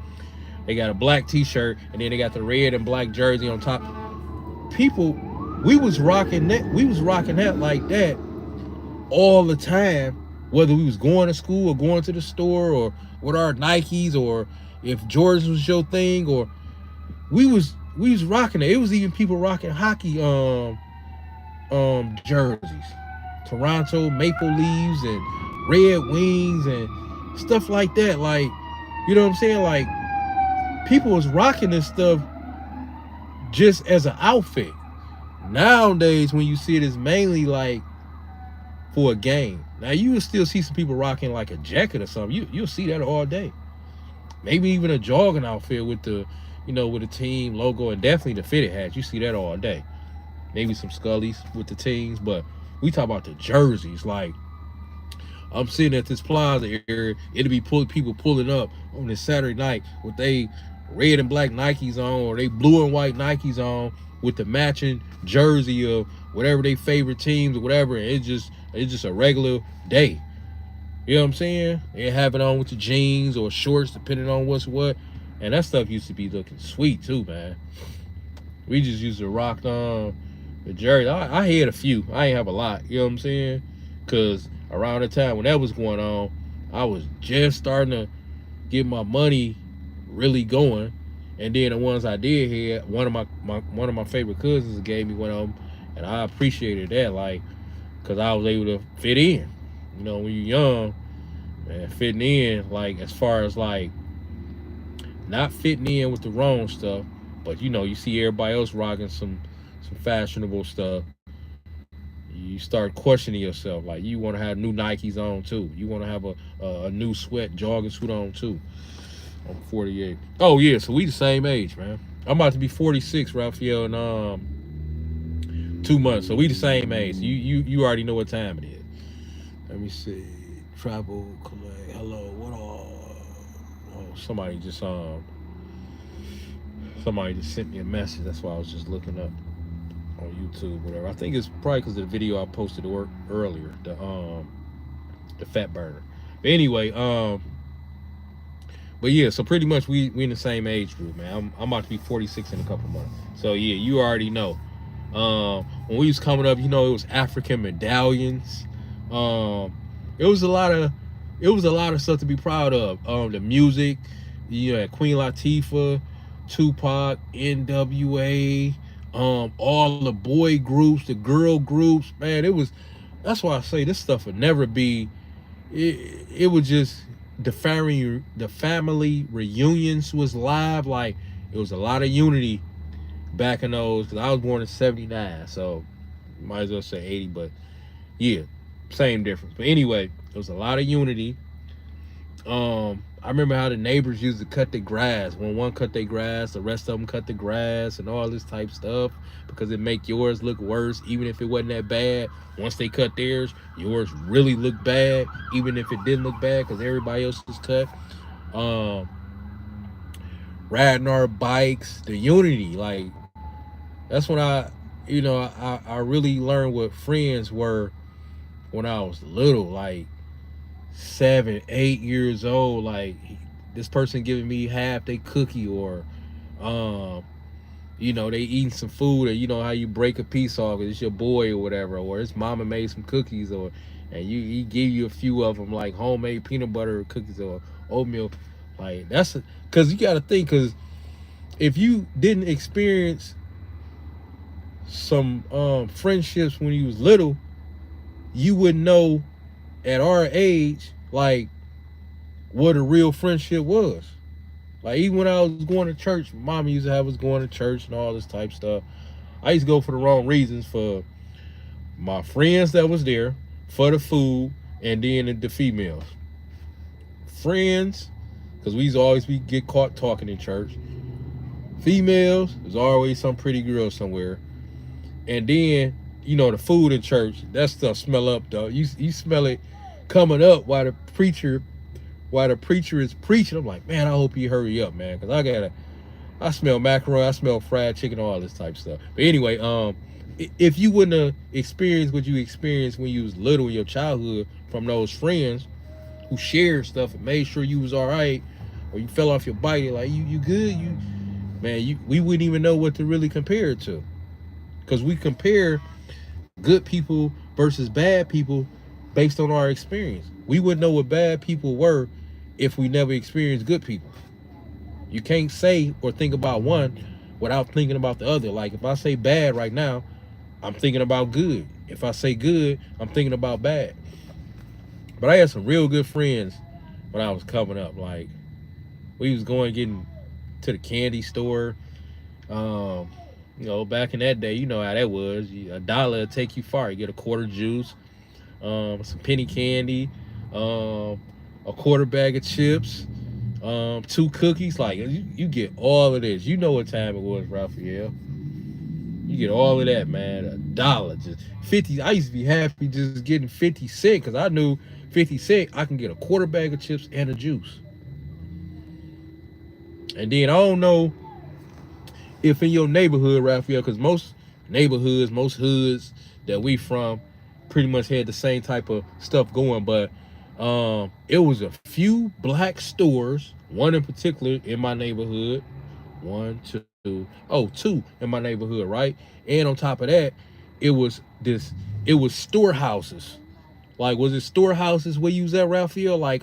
S1: They got a black t-shirt, and then they got the red and black jersey on top. People, we was rocking that like that all the time, whether we was going to school or going to the store or with our Nikes, or if Jordans was your thing, or we was rocking it. It was even people rocking hockey jerseys, Toronto Maple Leafs and Red Wings and stuff like that. Like, you know what I'm saying? Like, people was rocking this stuff just as an outfit. Nowadays, when you see it, it's mainly like for a game. Now, you will still see some people rocking like a jacket or something. You'll see that all day. Maybe even a jogging outfit with the team logo, and definitely the fitted hats. You see that all day. Maybe some Scullies with the teams, but we talk about the jerseys. Like, I'm sitting at this plaza area, it'll be people pulling up on this Saturday night with they red and black Nikes on, or they blue and white Nikes on with the matching jersey of whatever they favorite teams or whatever. And it's just a regular day. You know what I'm saying? They have it on with the jeans or shorts, depending on what's what. And that stuff used to be looking sweet too, man. We just used to rock on the jersey. I had a few. I ain't have a lot. You know what I'm saying? Because around the time when that was going on, I was just starting to get my money really going. And then the ones I did have, one of my favorite cousins gave me one of them, and I appreciated that, like, because I was able to fit in. You know, when you're young, man, fitting in, like, as far as like not fitting in with the wrong stuff, but you see everybody else rocking some fashionable stuff. You start questioning yourself. Like, you want to have new Nikes on too. You want to have a new jogging suit on too. I'm 48. Oh yeah, so we the same age, man. I'm about to be 46, Raphael, in 2 months. So we the same age. You already know what time it is. Let me see. Travel collect. Hello. What all? Oh, somebody just sent me a message. That's why I was just looking up on YouTube, whatever. I think it's probably because of the video I posted to work earlier. The fat burner. But anyway, but yeah, so pretty much we in the same age group, man. I'm about to be 46 in a couple months. So yeah, you already know. When we was coming up, it was African medallions. It was a lot of stuff to be proud of. The music, Queen Latifah, Tupac, NWA, all the boy groups, the girl groups, man. That's why I say this stuff would never be. It would just the family reunions was live. Like it was a lot of unity back in those, because I was born in 79, so might as well say 80, but yeah, same difference. But anyway, there was a lot of unity. I remember how the neighbors used to cut their grass. When one cut their grass, the rest of them cut the grass and all this type stuff, because it make yours look worse, even if it wasn't that bad. Once they cut theirs, yours really looked bad, even if it didn't look bad, because everybody else was cut. Riding our bikes, the unity, like that's when I really learned what friends were when I was little, like 7, 8 years old. Like this person giving me half they cookie, or they eating some food, or how you break a piece off because it's your boy or whatever, or his mama made some cookies, and he gave you a few of them, like homemade peanut butter cookies or oatmeal. Like that's because you got to think, because if you didn't experience some friendships when you was little, you wouldn't know at our age like what a real friendship was. Like even when I was going to church, mama used to have us going to church and all this type stuff. I used to go for the wrong reasons, for my friends that was there, for the food, and then the females. Friends, because we used to always get caught talking in church. Females, there's always some pretty girl somewhere. And then, the food in church, that stuff smell up though. You smell it coming up while the preacher is preaching. I'm like, man, I hope he hurry up, man, because I smell macaroni, I smell fried chicken, all this type stuff. But anyway, if you wouldn't have experienced what you experienced when you was little in your childhood from those friends who shared stuff and made sure you was all right, or you fell off your bike, like you good, we wouldn't even know what to really compare it to, because we compare good people versus bad people based on our experience. We wouldn't know what bad people were if we never experienced good people. You can't say or think about one without thinking about the other. Like if I say bad right now, I'm thinking about good. If I say good, I'm thinking about bad. But I had some real good friends when I was coming up. Like we was getting to the candy store. Back in that day, you know how that was. $1 will take you far. You get a quarter juice, some penny candy, a quarter bag of chips, 2 cookies. Like you get all of this. You know what time it was, Raphael. You get all of that, man. $1, just 50. I used to be happy just getting 50 cents, because I knew 50 cents I can get a quarter bag of chips and a juice. And then I don't know if in your neighborhood, Raphael, because most hoods that we from pretty much had the same type of stuff going, but it was a few black stores, one in particular in my neighborhood, two in my neighborhood, right? And on top of that, it was storehouses. Like, was it storehouses where you was at, Raphael? Like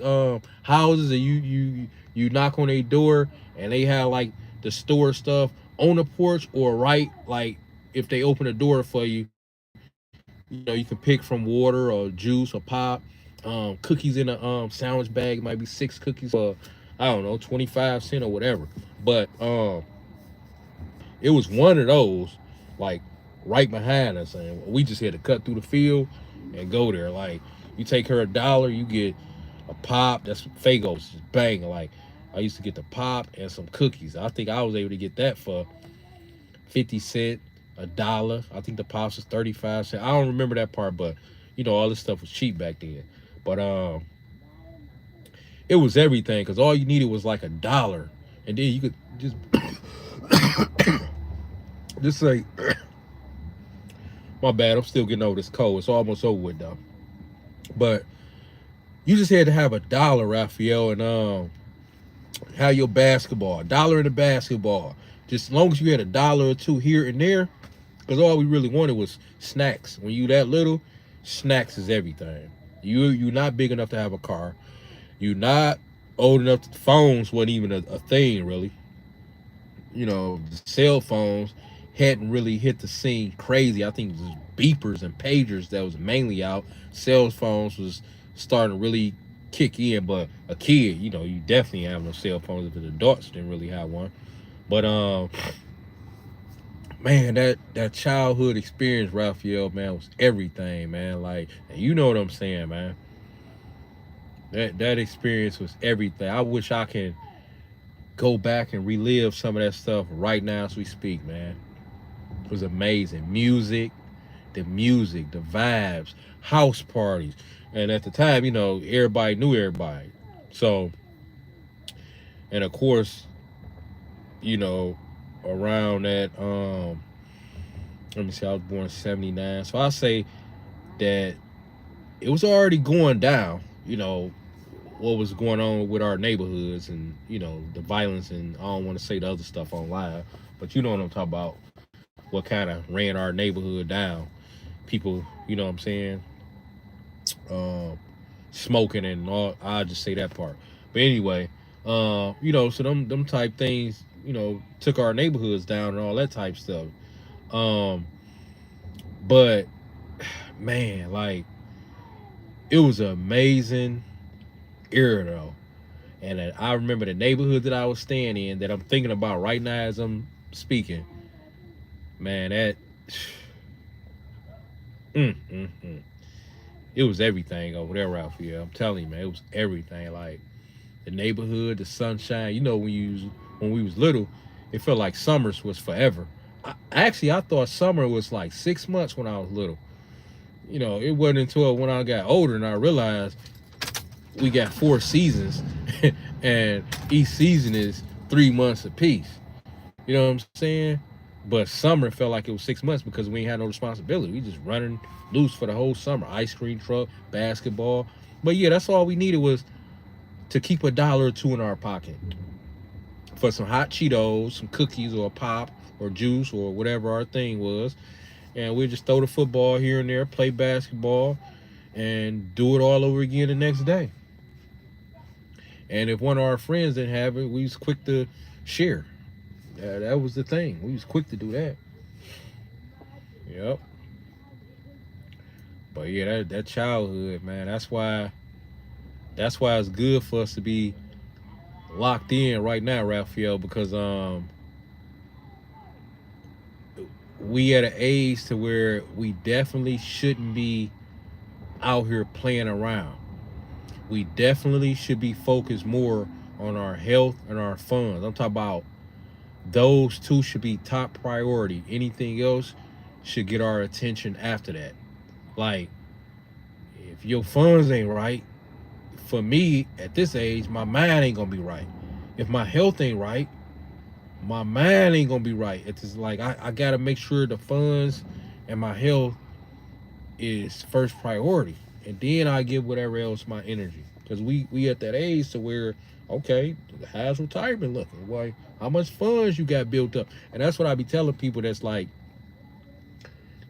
S1: houses that you knock on a door and they have like the store stuff on the porch, or right, like if they open a door for you, you can pick from water or juice or pop. Cookies in a sandwich bag. It might be 6 cookies for, I don't know, 25 cents or whatever. But it was one of those, like right behind us, and we just had to cut through the field and go there. Like you take her $1, you get a pop. That's Fagos, just bang. Like I used to get the pop and some cookies. I think I was able to get that for 50 cents. $1. I think the pops was 35 cents. I don't remember that part, but all this stuff was cheap back then. But it was everything because all you needed was like $1, and then you could just just say, my bad, I'm still getting over this cold. It's almost over with though. But you just had to have $1, Raphael, and have your basketball. $1 in the basketball. Just as long as you had $1 or two here and there, because all we really wanted was snacks. When you that little, snacks is everything. You're not big enough to have a car. You're not old enough. Phones wasn't even a thing really. The cell phones hadn't really hit the scene crazy. I think it was beepers and pagers that was mainly out. Cell phones was starting to really kick in, but a kid, you definitely have no cell phones. If the adults didn't really have one. But man, that childhood experience, Raphael, man, was everything, man. Like, you know what I'm saying, man. That experience was everything. I wish I could go back and relive some of that stuff right now as we speak, man. It was amazing. The music, the vibes, house parties. And at the time, everybody knew everybody. So, and of course, around that, let me see, I was born in 79. So I say that it was already going down, what was going on with our neighborhoods and, the violence, and I don't want to say the other stuff on live, but you know what I'm talking about, what kind of ran our neighborhood down. People, you know what I'm saying, smoking and all. I'll just say that part. But anyway, so them type things, took our neighborhoods down and all that type stuff. But man, like, it was an amazing era though. And I remember the neighborhood that I was staying in, that I'm thinking about right now as I'm speaking. Man, that it was everything over there, Raphael. I'm telling you, man, it was everything. Like, the neighborhood, the sunshine. When we was little, it felt like summers was forever. I thought summer was like 6 months when I was little. It wasn't until when I got older and I realized we got 4 seasons and each season is 3 months apiece. You know what I'm saying? But summer felt like it was 6 months because we ain't had no responsibility. We just running loose for the whole summer. Ice cream truck, basketball. But yeah, that's all we needed was to keep $1 or two in our pocket for some hot Cheetos, some cookies, or a pop, or juice, or whatever our thing was. And we'd just throw the football here and there, play basketball, and do it all over again the next day. And if one of our friends didn't have it, we was quick to share. That was the thing. We was quick to do that. Yep. But yeah, that childhood, man, that's why it's good for us to be locked in right now, Raphael, because we at an age to where we definitely shouldn't be out here playing around. We definitely should be focused more on our health and our funds. I'm talking about those two should be top priority. Anything else should get our attention after that. Like, if your funds ain't right, for me at this age, my mind ain't gonna be right. If my health ain't right, my mind ain't gonna be right. It's just like I gotta make sure the funds and my health is first priority, and then I give whatever else my energy. Because we at that age to where, okay, how's retirement looking? Like, how much funds you got built up? And that's what I be telling people that's like,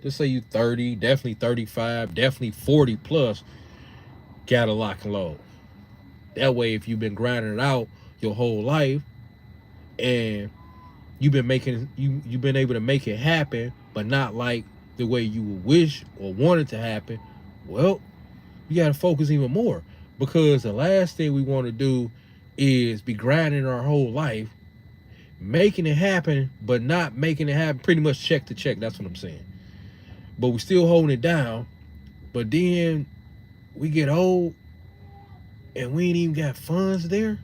S1: just say you 30, definitely 35, definitely 40 plus, gotta lock and load. That way, if you've been grinding it out your whole life and you've been able to make it happen, but not like the way you would wish or want it to happen, well, you gotta focus even more. Because the last thing we want to do is be grinding our whole life, making it happen, but not making it happen pretty much check to check. That's what I'm saying. But we still holding it down. But then we get old and we ain't even got funds there.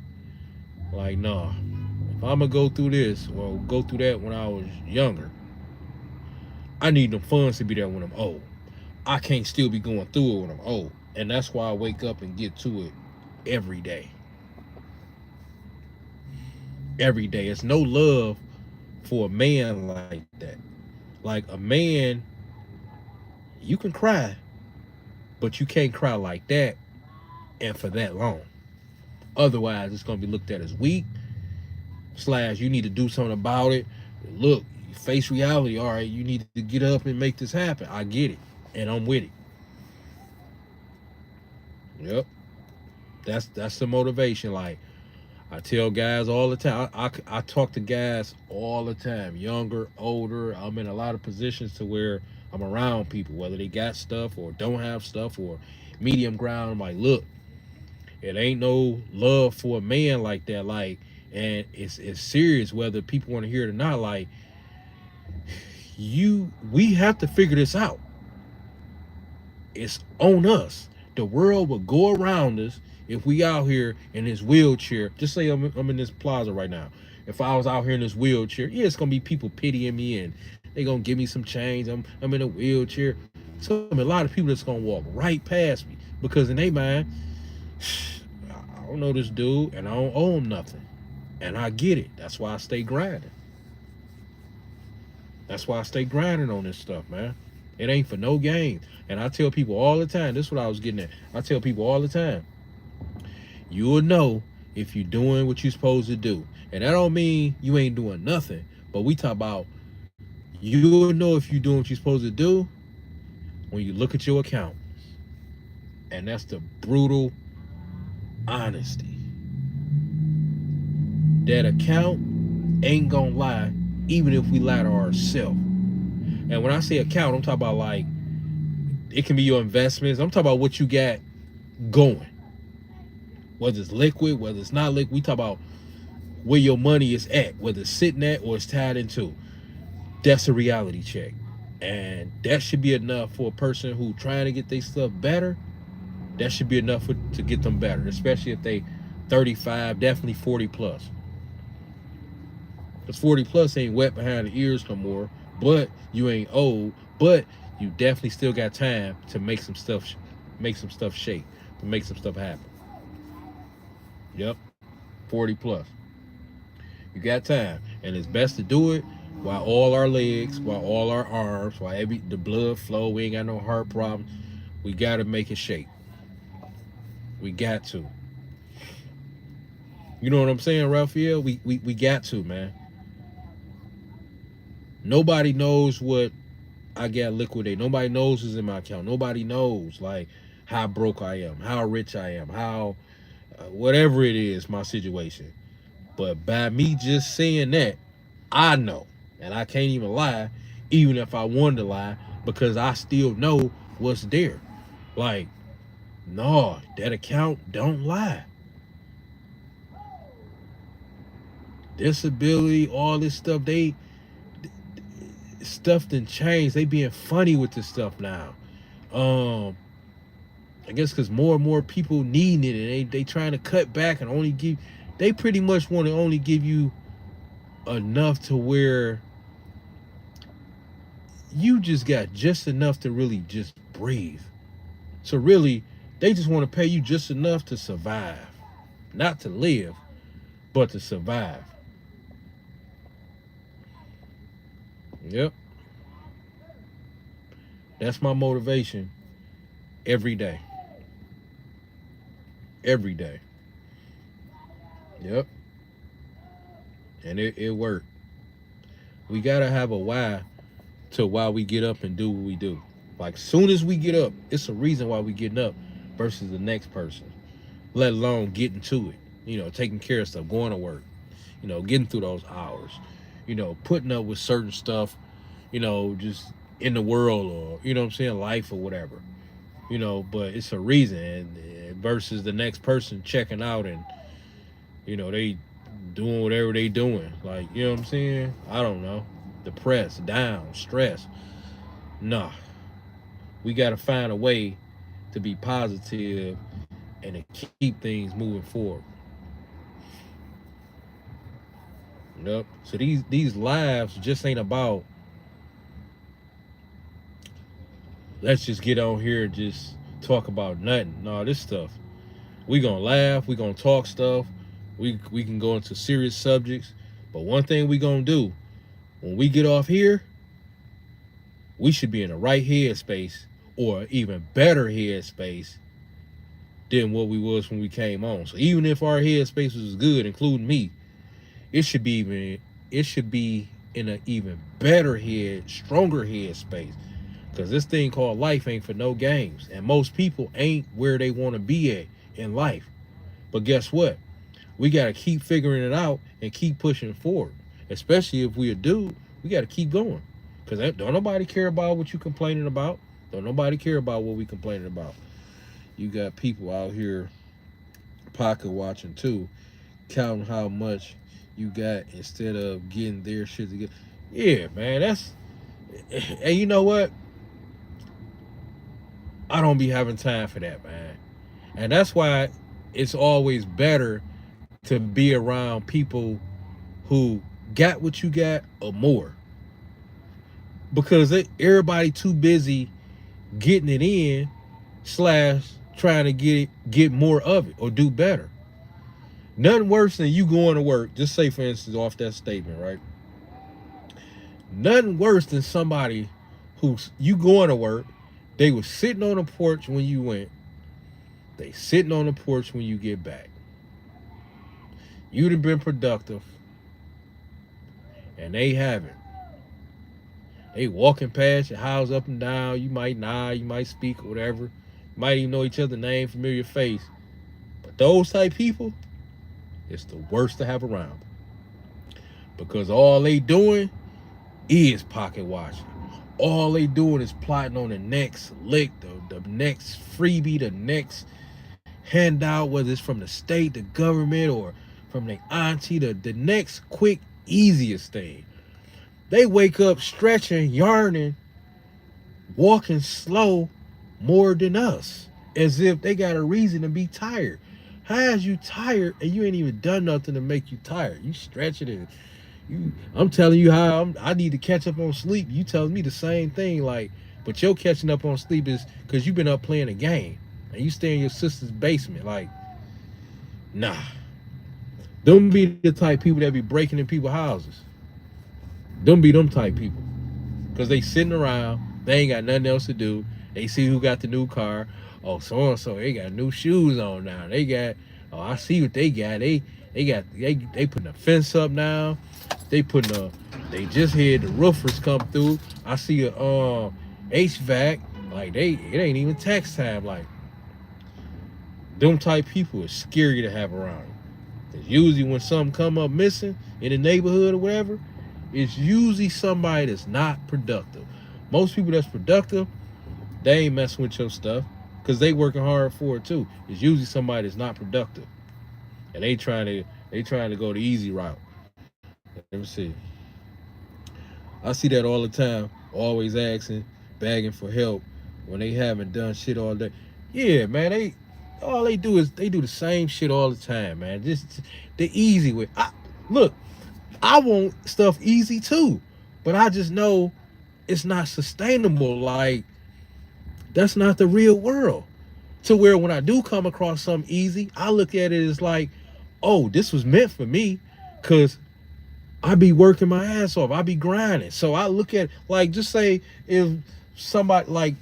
S1: Like, nah, if I'm gonna go through this, well, go through that when I was younger, I need them funds to be there when I'm old. I can't still be going through it when I'm old. And that's why I wake up and get to it every day. Every day. It's no love for a man like that. Like a man, you can cry, but you can't cry like that and for that long. Otherwise, it's gonna be looked at as weak. Slash, you need to do something about it. Look, face reality. All right, you need to get up and make this happen. I get it, and I'm with it. Yep, that's the motivation. Like I tell guys all the time. I talk to guys all the time, younger, older. I'm in a lot of positions to where I'm around people, whether they got stuff or don't have stuff or medium ground. I'm like, look, it ain't no love for a man like that. Like, and it's serious whether people want to hear it or not. Like, we have to figure this out. It's on us. The world will go around us if we out here in this wheelchair. Just say I'm in this plaza right now. If I was out here in this wheelchair, yeah, it's gonna be people pitying me and they gonna give me some change. I'm in a wheelchair. So a lot of people that's gonna walk right past me because in their mind, I don't know this dude and I don't owe him nothing. And I get it. That's why I stay grinding. That's why I stay grinding on this stuff, man. It ain't for no gain. And I tell people all the time, this is what I was getting at. I tell people all the time, you will know if you're doing what you're supposed to do. And that don't mean you ain't doing nothing. But we talk about you'll know if you're doing what you're supposed to do when you look at your account. And that's the brutal honesty. That account ain't gonna lie, even if we lie to ourselves. And when I say account, I'm talking about like, it can be your investments. I'm talking about what you got going. Whether it's liquid, whether it's not liquid. We talk about where your money is at, whether it's sitting at or it's tied into. That's a reality check. And that should be enough for a person who trying to get their stuff better. That should be enough to get them better, especially if they 35, definitely 40 plus. Because 40 plus ain't wet behind the ears no more, but you ain't old, but you definitely still got time to make some stuff shake, to make some stuff happen. Yep, 40 plus. You got time, and it's best to do it while all our legs, while all our arms, while the blood flow. We ain't got no heart problems. We got to make it shake. We got to. You know what I'm saying, Raphael? We got to, man. Nobody knows what I got liquidated. Nobody knows what's in my account. Nobody knows like how broke I am, how rich I am, how whatever it is, my situation. But by me just saying that, I know, and I can't even lie, even if I wanted to lie, because I still know what's there. Like, no, that account don't lie. Disability, all this stuff, stuff done changed. They being funny with this stuff now. I guess because more and more people needing it, and they trying to cut back and only give. They pretty much want to only give you enough to where you just got just enough to really just breathe. So really, they just want to pay you just enough to survive, not to live, but to survive. Yep. That's my motivation every day. Every day. Yep. And it worked. We gotta have a why to why we get up and do what we do. Like soon as we get up, it's a reason why we getting up versus the next person. Let alone getting to it. You know, taking care of stuff, going to work, you know, getting through those hours, you know, putting up with certain stuff, you know, just in the world or, you know what I'm saying, life or whatever. You know, but it's a reason and versus the next person checking out and, you know, they doing whatever they doing. Like, you know what I'm saying? I don't know. Depressed, down, stressed. Nah. We got to find a way to be positive and to keep things moving forward. Yep. So these lives just ain't about let's just get on here and just talk about nothing. No, this stuff. We gonna laugh, we gonna talk stuff, we can go into serious subjects. But one thing we gonna do, when we get off here, we should be in the right headspace or even better headspace than what we was when we came on. So even if our headspace was good, including me, it should be in an even better head, stronger headspace. Because this thing called life ain't for no games. And most people ain't where they want to be at in life. But guess what? We got to keep figuring it out and keep pushing forward. Especially if we a dude, we got to keep going. Because don't nobody care about what you complaining about. Don't nobody care about what we complaining about. You got people out here pocket watching too, counting how much you got instead of getting their shit together. Yeah, man, and you know what? I don't be having time for that, man. And that's why it's always better to be around people who got what you got or more. Because everybody too busy getting it in / trying to get more of it or do better. Nothing worse than you going to work. Just say, for instance, off that statement, right? Nothing worse than somebody who's you going to work. They was sitting on the porch when you went. They sitting on the porch when you get back. You'd have been productive, and they haven't. They walking past your house up and down. You might nod, you might speak or whatever. You might even know each other's name, familiar face. But those type people, it's the worst to have around. Because all they doing is pocket watching. All they doing is plotting on the next lick, the next freebie, the next handout, whether it's from the state, the government, or from their auntie, the next quick, easiest thing. They wake up stretching, yarning, walking slow more than us, as if they got a reason to be tired. How is you tired and you ain't even done nothing to make you tired? You stretching it. I'm telling you how I need to catch up on sleep. You telling me the same thing, like, but your catching up on sleep is because you've been up playing a game and you stay in your sister's basement. Like, nah. Them be the type people that be breaking in people's houses. Them be them type people. Because they sitting around, they ain't got nothing else to do. They see who got the new car. Oh, so-and-so, they got new shoes on now. They got, oh, I see what they got. They putting a fence up now. They they just had the roofers come through. I see a HVAC. Like, it ain't even tax time. Like, them type people is scary to have around. Because usually when something come up missing in the neighborhood or whatever, it's usually somebody that's not productive. Most people that's productive, they ain't messing with your stuff because they working hard for it too. It's usually somebody that's not productive, and they trying to go the easy route. Let me see. I see that all the time. Always asking, begging for help when they haven't done shit all day. Yeah, man. All they do is they do the same shit all the time, man. Just the easy way. Look. I want stuff easy too, but I just know it's not sustainable. Like, that's not the real world. To where when I do come across something easy, I look at it as like, oh, this was meant for me, because I be working my ass off. I be grinding. So I look at, like, just say if somebody, like,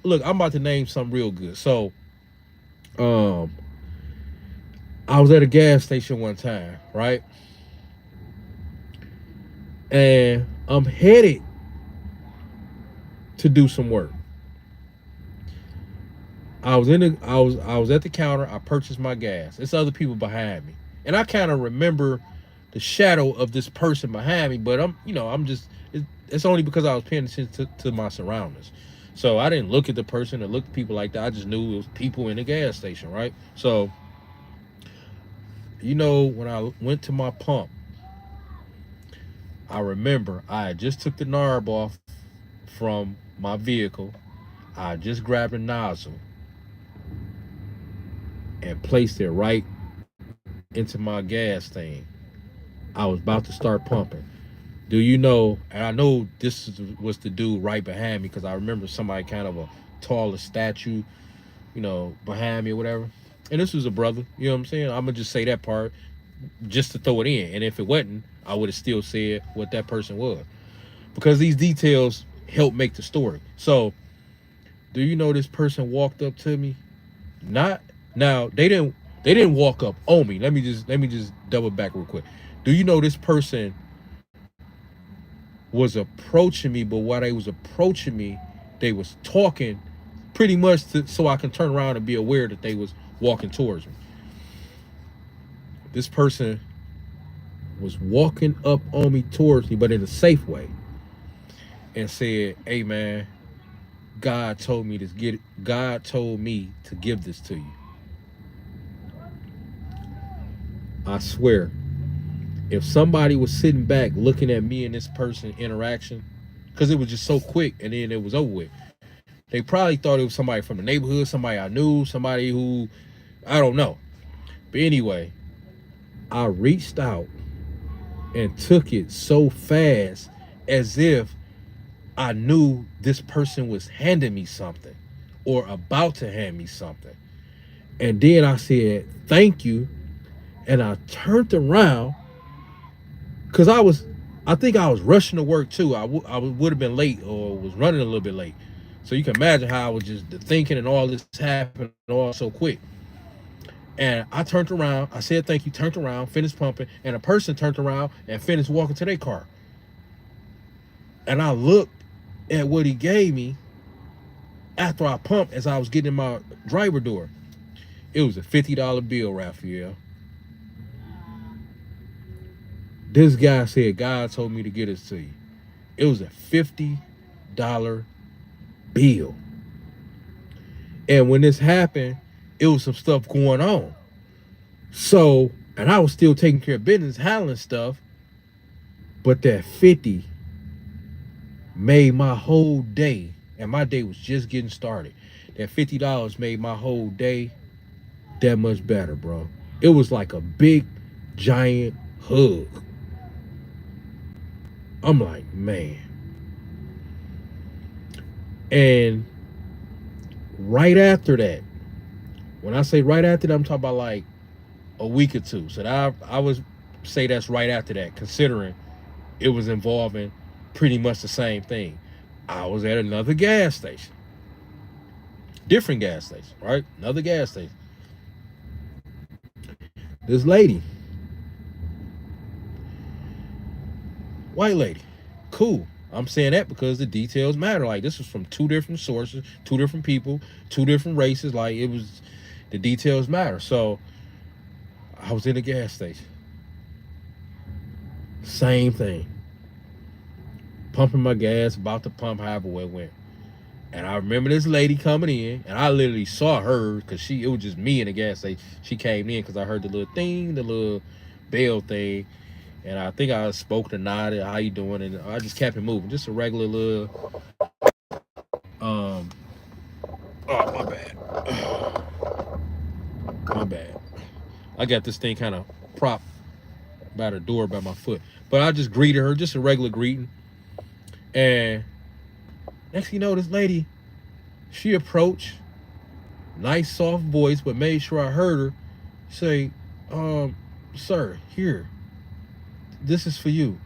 S1: look, I'm about to name something real good. So, I was at a gas station one time, right? And I'm headed to do some work. I was at the counter. I purchased my gas. There's other people behind me, and I kind of remember the shadow of this person behind me. But it's only because I was paying attention to my surroundings. So I didn't look at the person or look at people like that. I just knew it was people in the gas station, right? So, when I went to my pump, I remember I just took the narb off from my vehicle. I just grabbed a nozzle and placed it right into my gas thing. I was about to start pumping. Do you know, and I know was the dude right behind me because I remember somebody kind of a taller statue, behind me or whatever. And this was a brother, you know what I'm saying? I'm gonna just say that part just to throw it in. And if it wasn't, I would have still said what that person was. Because these details help make the story. So, do you know this person walked up to me? Not now, they didn't walk up on me. Let me just double back real quick. Do you know this person was approaching me, but while they was approaching me, they was talking pretty much so I can turn around and be aware that they was walking towards me. This person was walking up on me towards me, but in a safe way, and said, "Hey man, God told me to give this to you." I swear, if somebody was sitting back looking at me and this person interaction, because it was just so quick and then it was over with, they probably thought it was somebody from the neighborhood, somebody I knew, somebody who I don't know. But anyway, I reached out and took it so fast as if I knew this person was handing me something or about to hand me something. And then I said, "Thank you." And I turned around because I think I was rushing to work too. I would have been late or was running a little bit late. So you can imagine how I was just thinking and all this happened all so quick. And I turned around, I said thank you, turned around, finished pumping, and a person turned around and finished walking to their car. And I looked at what he gave me after I pumped as I was getting in my driver door. It was a $50 bill, Raphael. This guy said, "God told me to get this to you." It was a $50 bill. And when this happened, it was some stuff going on. So, and I was still taking care of business, handling stuff. But that 50 made my whole day, and my day was just getting started. That $50 made my whole day that much better, bro. It was like a big, giant hug. I'm like, man. And right after that, when I say right after that, I'm talking about like a week or two. So that I would say that's right after that, considering it was involving pretty much the same thing. I was at another gas station. Different gas station, right? Another gas station. This lady, white lady, cool. I'm saying that because the details matter. Like, this was from two different sources, two different people, two different races. Like, it was, the details matter. So I was in a gas station. Same thing. Pumping my gas, about to pump, however it went. And I remember this lady coming in, and I literally saw her because it was just me in the gas station. She came in because I heard the little thing, the little bell thing. And I think I spoke to nodded, "How you doing?" And I just kept it moving. Just a regular little, oh, my bad. My bad. I got this thing kind of propped by the door by my foot. But I just greeted her, just a regular greeting. And next thing you know, this lady, she approached, nice soft voice, but made sure I heard her say, "Sir, here, this is for you."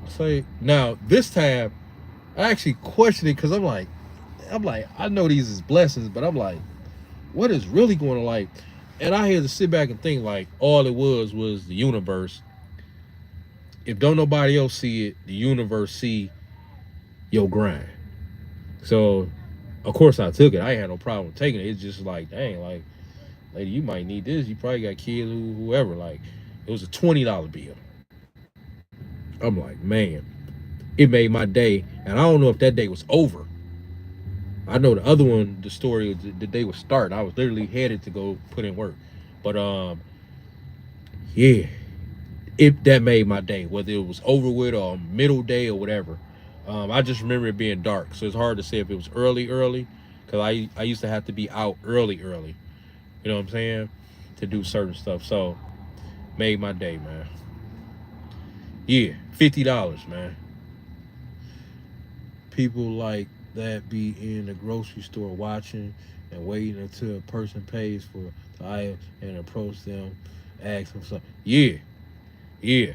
S1: Say, now this time I actually questioned it because I'm like, I know these is blessings, but I'm like, what is really going on? Like, and I had to sit back and think, like, all it was the universe. If don't nobody else see it, the universe see your grind. So of course I took it. I ain't had no problem with taking it. It's just like, dang, like, lady, you might need this. You probably got kids, whoever. Like, it was a $20 bill. I'm like, man, it made my day. And I don't know if that day was over. I know the other one, the story, the day was starting. I was literally headed to go put in work. But yeah, that made my day, whether it was over with or middle day or whatever. I just remember it being dark, so it's hard to say if it was early, because I used to have to be out early. You know what I'm saying? To do certain stuff. So made my day, man. Yeah, $50, man. People like that be in the grocery store watching and waiting until a person pays for the item and approach them, ask them something. Yeah, yeah.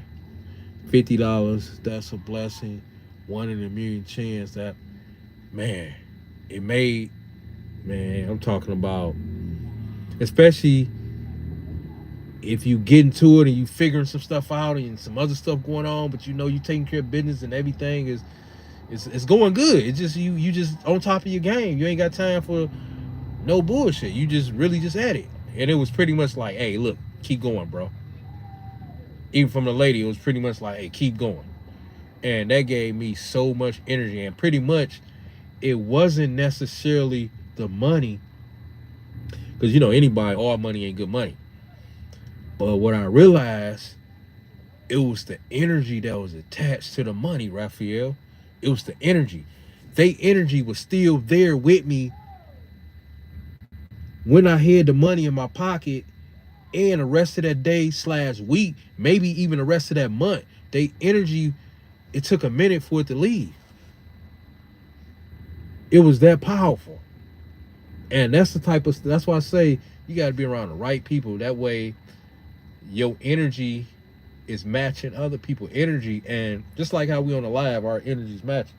S1: $50, that's a blessing. One in a million chance that man, it made man, I'm talking about especially if you get into it and you figuring some stuff out and some other stuff going on, but you know you taking care of business and everything is it's going good. It's just you just on top of your game. You ain't got time for no bullshit. You just really just at it. And it was pretty much like, hey, look, keep going, bro. Even from the lady, it was pretty much like, hey, keep going. And that gave me so much energy. And pretty much it wasn't necessarily the money, because you know anybody, all money ain't good money. But what I realized, it was the energy that was attached to the money, Raphael. It was the energy. They energy was still there with me when I had the money in my pocket, and the rest of that day slash week, maybe even the rest of that month. They energy, it took a minute for it to leave. It was that powerful. And that's the type of, that's why I say you got to be around the right people. That way your energy is matching other people's energy. And just like how we on the live, our energy's matching.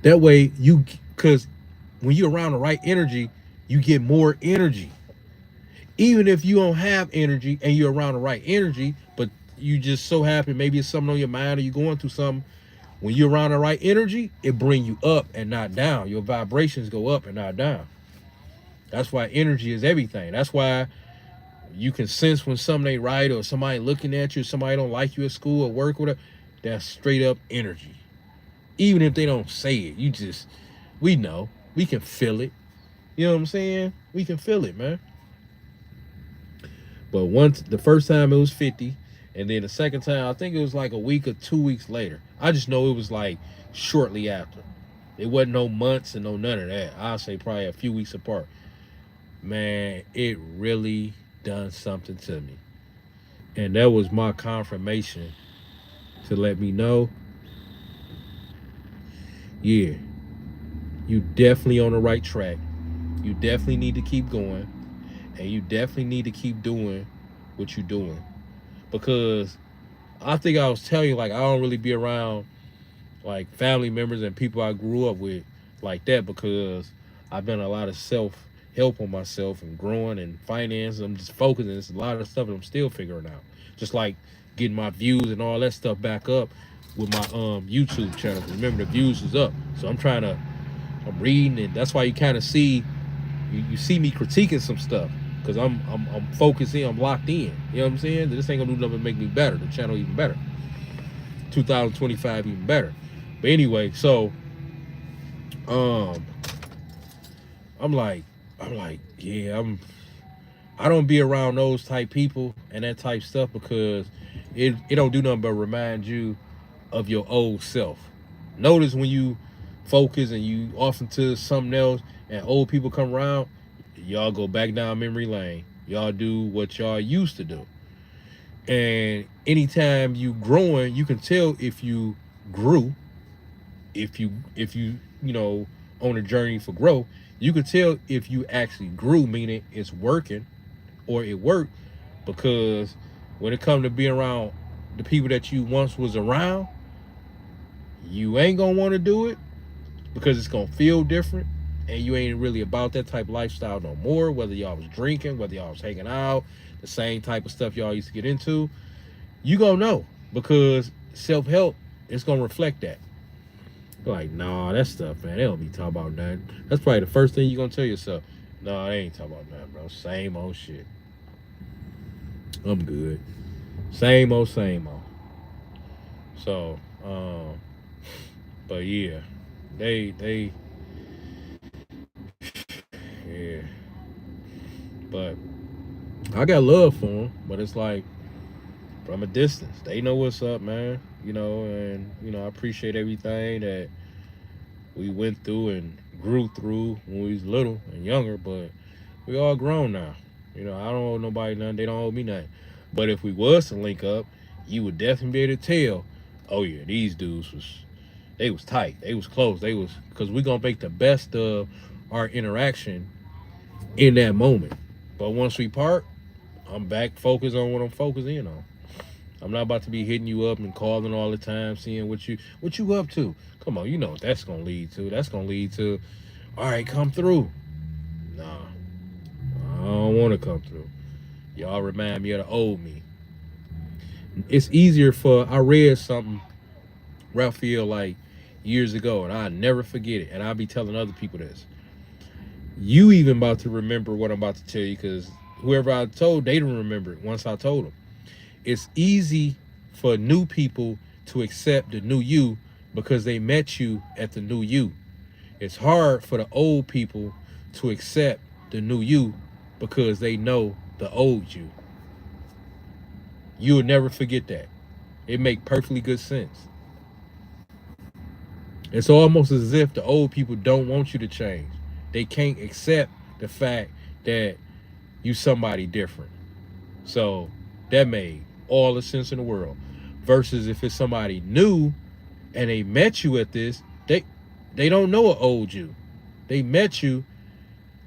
S1: That way you, because when you're around the right energy, you get more energy. Even if you don't have energy and you're around the right energy, but you just so happen maybe it's something on your mind or you're going through something, when you're around the right energy, it bring you up and not down. Your vibrations go up and not down. That's why energy is everything. That's why you can sense when something ain't right or somebody looking at you, somebody don't like you at school or work, whatever. That's straight up energy. Even if they don't say it, you just, we know, we can feel it. You know what I'm saying? We can feel it, man. But once the first time it was 50, and then the second time I think it was like a week or 2 weeks later. I just know it was like shortly after. It wasn't no months and no none of that. I'll say probably a few weeks apart. Man, it really done something to me. And that was my confirmation to let me know, yeah, you definitely on the right track. You definitely need to keep going. And you definitely need to keep doing what you're doing. Because I think I was telling you, like, I don't really be around like family members and people I grew up with like that, because I've done a lot of self help on myself and growing and finance. I'm just focusing. There's a lot of stuff that I'm still figuring out. Just like getting my views and all that stuff back up with my YouTube channel. Remember, the views is up, so I'm reading, and that's why you kind of see you see me critiquing some stuff, because I'm focusing, I'm locked in. You know what I'm saying? This ain't gonna do nothing but make me better. The channel even better. 2025 even better. But anyway, so um I'm like, yeah, I don't be around those type people and that type stuff, because it don't do nothing but remind you of your old self. Notice when you focus and you off into something else and old people come around, y'all go back down memory lane. Y'all do what y'all used to do. And anytime you growing, you can tell if you grew, if you you know on a journey for growth. You can tell if you actually grew, meaning it's working or it worked, because when it comes to being around the people that you once was around, you ain't gonna want to do it because it's gonna feel different, and you ain't really about that type of lifestyle no more. Whether y'all was drinking, whether y'all was hanging out, the same type of stuff y'all used to get into, you gonna know, because self-help is gonna reflect that. Like, nah, that stuff, man, they don't be talking about nothing. That's probably the first thing you're gonna tell yourself. No, they ain't talking about nothing, bro. Same old shit. I'm good. Same old, same old. So, but yeah, they, yeah. But I got love for them, but it's like from a distance. They know what's up, man. You know, and you know, I appreciate everything that we went through and grew through when we was little and younger. But we all grown now. You know, I don't owe nobody nothing. They don't owe me nothing. But if we was to link up, you would definitely be able to tell, oh yeah, these dudes they was tight, they was close, they was, because we gonna make the best of our interaction in that moment. But once we part, I'm back focused on what I'm focused in on. I'm not about to be hitting you up and calling all the time, seeing what you up to. Come on, you know what that's gonna lead to. That's gonna lead to, all right, come through. Nah, I don't want to come through. Y'all remind me of the old me. It's easier for, I read something, Raphael, like years ago, and I never forget it. And I'll be telling other people this. You even about to remember what I'm about to tell you, because whoever I told, they didn't remember it once I told them. It's easy for new people to accept the new you because they met you at the new you. It's hard for the old people to accept the new you because they know the old you. You'll never forget that. It make perfectly good sense. It's almost as if the old people don't want you to change. They can't accept the fact that you somebody different. So that made all the sense in the world. Versus if it's somebody new and they met you at this, they don't know an old you. They met you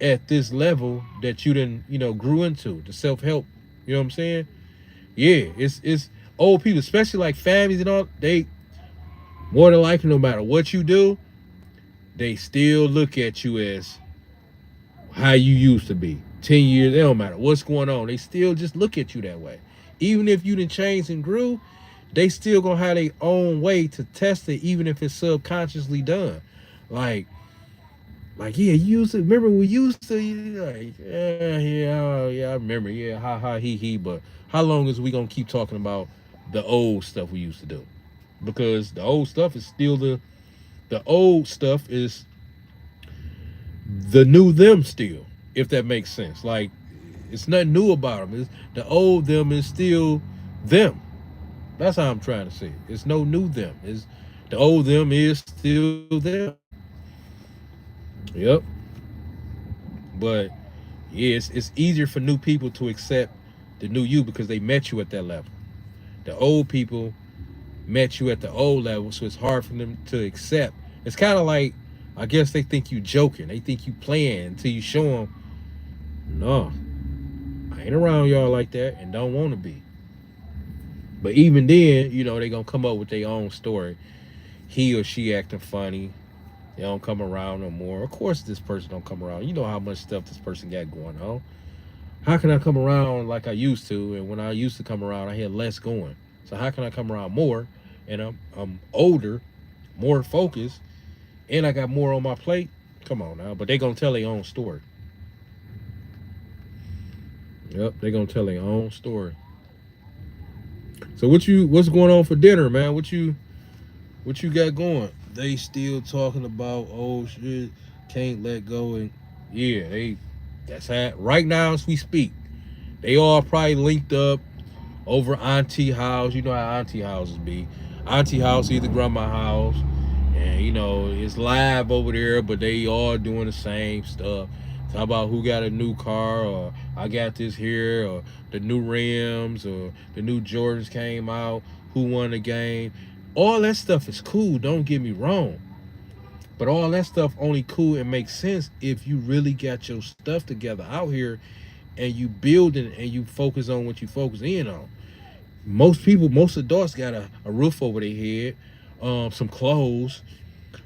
S1: at this level that you didn't, grew into, the self-help. You know what I'm saying? Yeah, it's old people, especially like families and all, they more than likely, no matter what you do, they still look at you as how you used to be. 10 years, it don't matter what's going on. They still just look at you that way. Even if you didn't change and grew, they still gonna have their own way to test it, even if it's subconsciously done. Like, yeah, you used to remember we used to, like, yeah, I remember, yeah, ha ha he, but how long is we gonna keep talking about the old stuff we used to do? Because the old stuff is still the old stuff is the new them still, if that makes sense. Like, it's nothing new about them. The old them is still them. That's how I'm trying to say it. It's no new them. It's the old them is still them. Yep. But yeah, it's easier for new people to accept the new you because they met you at that level. The old people met you at the old level, so it's hard for them to accept. It's kind of like, I guess they think you joking. They think you playing until you show them, no, I ain't around y'all like that and don't want to be. But even then, they going to come up with their own story. He or she acting funny. They don't come around no more. Of course, this person don't come around. You know how much stuff this person got going on. How can I come around like I used to? And when I used to come around, I had less going. So how can I come around more? And I'm older, more focused, and I got more on my plate. Come on now. But they gonna tell their own story. Yep, they gonna tell their own story. So what's going on for dinner, man? What you got going? They still talking about, oh shit, can't let go, and yeah, that's how right now as we speak. They all probably linked up over auntie house. You know how auntie houses be. Auntie house, either grandma house, and it's live over there, but they all doing the same stuff. Talk about who got a new car, or I got this here, or the new rims, or the new Jordans came out, who won the game. All that stuff is cool, don't get me wrong. But all that stuff only cool and makes sense if you really got your stuff together out here and you building and you focus on what you focus in on. Most adults got a roof over their head, some clothes,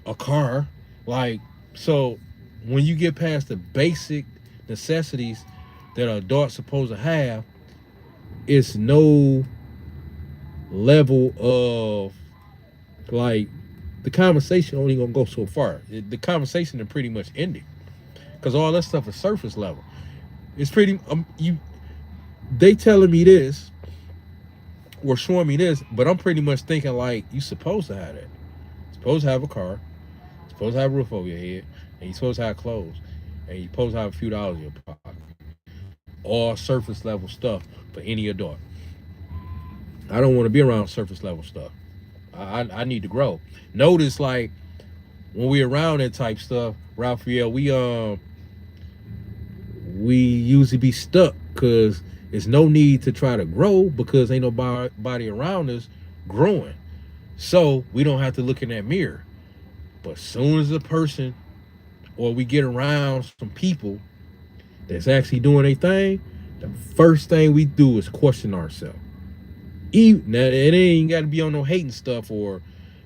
S1: a car. Like, so when you get past the basic necessities that an adult's supposed to have, it's no level of, like, the conversation only gonna go so far. The conversation is pretty much ended because all that stuff is surface level. It's pretty they telling me this or showing me this, but I'm pretty much thinking like, you supposed to have that. You're supposed to have a car, you're supposed to have a roof over your head, and you're supposed to have clothes, and you're supposed to have a few dollars in your pocket. All surface level stuff for any adult. I don't want to be around surface level stuff. I need to grow. Notice, like, when we around that type stuff, Raphael, we usually be stuck because It's no need to try to grow because ain't nobody around us growing. So we don't have to look in that mirror. But as soon as a person or we get around some people that's actually doing a thing, the first thing we do is question ourselves. Even now, it ain't got to be on no hating stuff or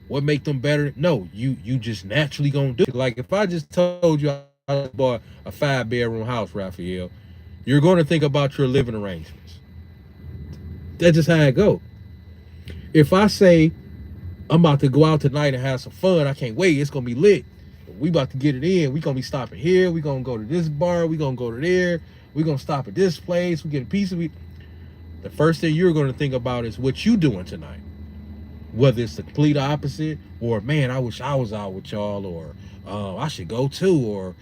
S1: what make them better. No, you just naturally gonna do it. Like if I just told you I bought a 5-bedroom house, Raphael, you're going to think about your living arrangements. That's just how it go. If I say I'm about to go out tonight and have some fun, I can't wait. It's gonna be lit. We about to get it in. We gonna be stopping here. We gonna go to this bar. We gonna go to there. We gonna stop at this place. We get a piece of it. The first thing you're gonna think about is what you doing tonight. Whether it's the complete opposite, or man, I wish I was out with y'all, or I should go too, or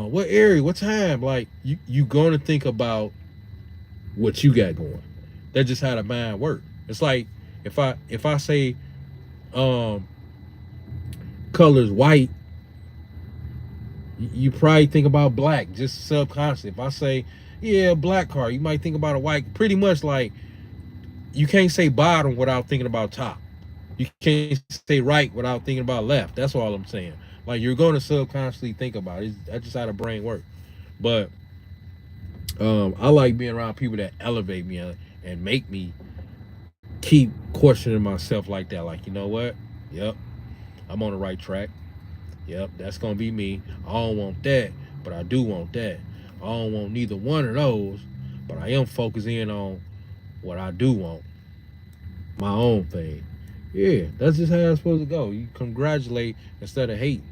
S1: what area, what time. Like you gonna think about what you got going. That's just how the mind works. It's like if I say colors white, you probably think about black just subconsciously. If I say yeah, black car, you might think about a white. Pretty much like you can't say bottom without thinking about top. You can't say right without thinking about left. That's all I'm saying. Like you're going to subconsciously think about it. That's just how the brain works. But I like being around people that elevate me and make me keep questioning myself like that. Like, you know what? Yep, I'm on the right track. Yep, that's gonna be me. I don't want that, but I do want that. I don't want neither one of those, but I am focused in on what I do want. My own thing. Yeah, that's just how it's supposed to go. You congratulate instead of hate.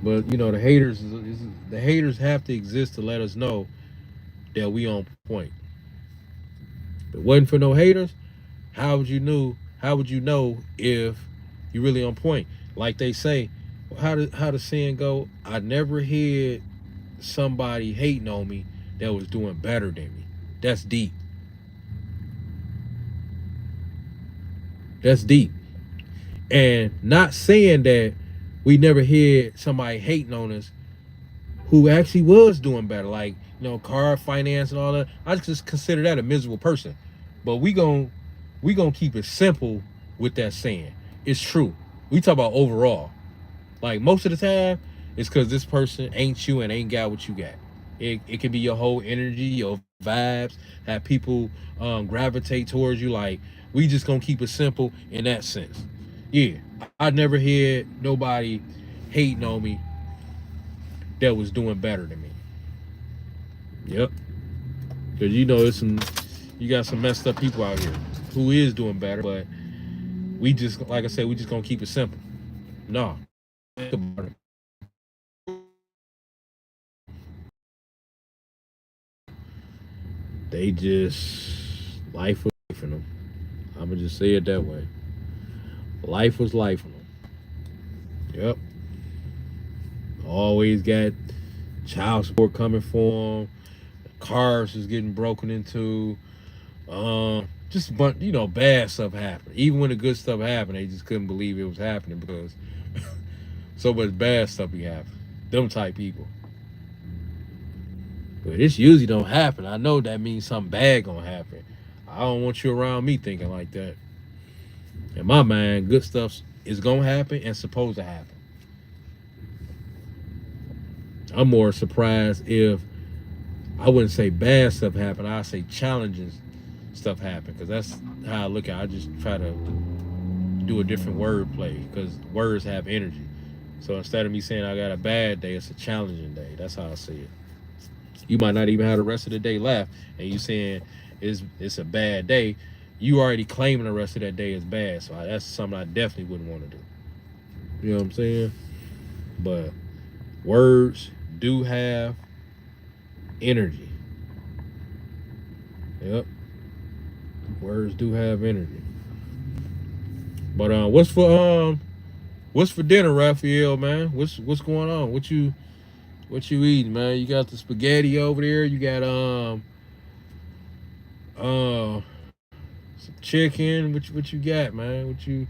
S1: But you know, the haters have to exist to let us know that we on point. If it wasn't for no haters, how would you know? How would you know if you really on point? Like they say, how the saying go? I never heard somebody hating on me that was doing better than me. That's deep. That's deep. And not saying that we never heard somebody hating on us who actually was doing better, like car finance and all that. I just consider that a miserable person. But we gonna keep it simple with that saying. It's true. We talk about overall. Like most of the time, it's because this person ain't you and ain't got what you got. It can be your whole energy, your vibes, have people gravitate towards you. Like we just gonna keep it simple in that sense. Yeah, I never heard nobody hating on me that was doing better than me. Yep, because you got some messed up people out here who is doing better, but we just, like I said, we just gonna keep it simple. No, they just life was life in them. I'm gonna just say it that way. Life was life in them. Yep. Always got child support coming for them. Cars was getting broken into. Just bad stuff happened. Even when the good stuff happened, they just couldn't believe it was happening because so much bad stuff be happening. Them type people. But this usually don't happen. I know that means something bad gonna happen. I don't want you around me thinking like that. In my mind, good stuff is gonna happen and supposed to happen. I'm more surprised if I wouldn't say bad stuff happen. I'd say challenging stuff happen because that's how I look at it. I just try to do a different word play because words have energy. So instead of me saying I got a bad day, it's a challenging day. That's how I see it. You might not even have the rest of the day left, and you saying it's a bad day. You already claiming the rest of that day is bad. So that's something I definitely wouldn't want to do. You know what I'm saying? But words do have energy. Yep. Words do have energy. But what's for dinner, Raphael, man? What's going on? What you eating, man? You got the spaghetti over there. You got some chicken. What you got, man?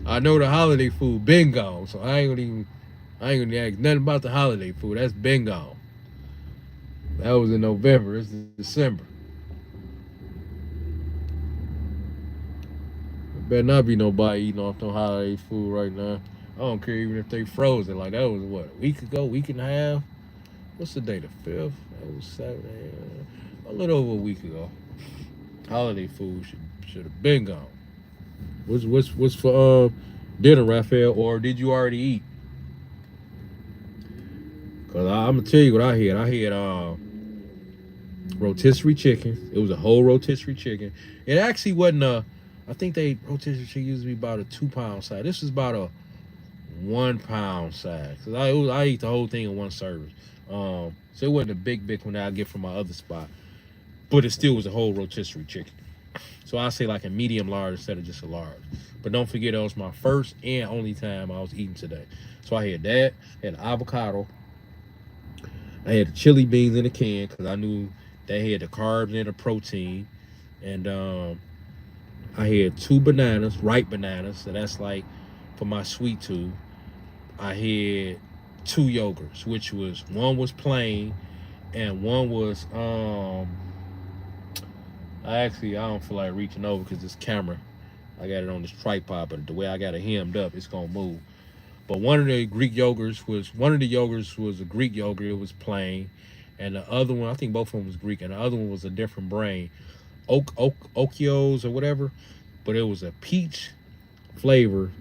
S1: I know the holiday food been gone, so I ain't gonna ask nothing about the holiday food. That's been gone. That was in November. It's December. Better not be nobody eating off no holiday food right now. I don't care even if they frozen. Like that was what, a week ago, week and a half. What's the day? The 5th. That was Saturday. A little over a week ago. Holiday food should have been gone. What's for dinner, Raphael? Or did you already eat? Cause I'm gonna tell you what I had. I had rotisserie chicken. It was a whole rotisserie chicken. It actually wasn't a. I think they rotisserie chicken used to be about a 2 pound size. This was about a 1 pound size. Cause I eat the whole thing in one service. So it wasn't a big one that I get from my other spot, but it still was a whole rotisserie chicken. So I say like a medium large instead of just a large. But don't forget that was my first and only time I was eating today. So I had that, had avocado, I had the chili beans in a can because I knew they had the carbs and the protein, and I had 2 bananas, ripe bananas. So that's like for my sweet tooth. I had 2 yogurts, which was one was plain and one was I don't feel like reaching over because this camera, I got it on this tripod, but the way I got it hemmed up, it's gonna move. But one of the yogurts was a Greek yogurt. It was plain, and the other one, I think both of them was Greek, and the other one was a different brand, Okios or whatever. But it was a peach flavor,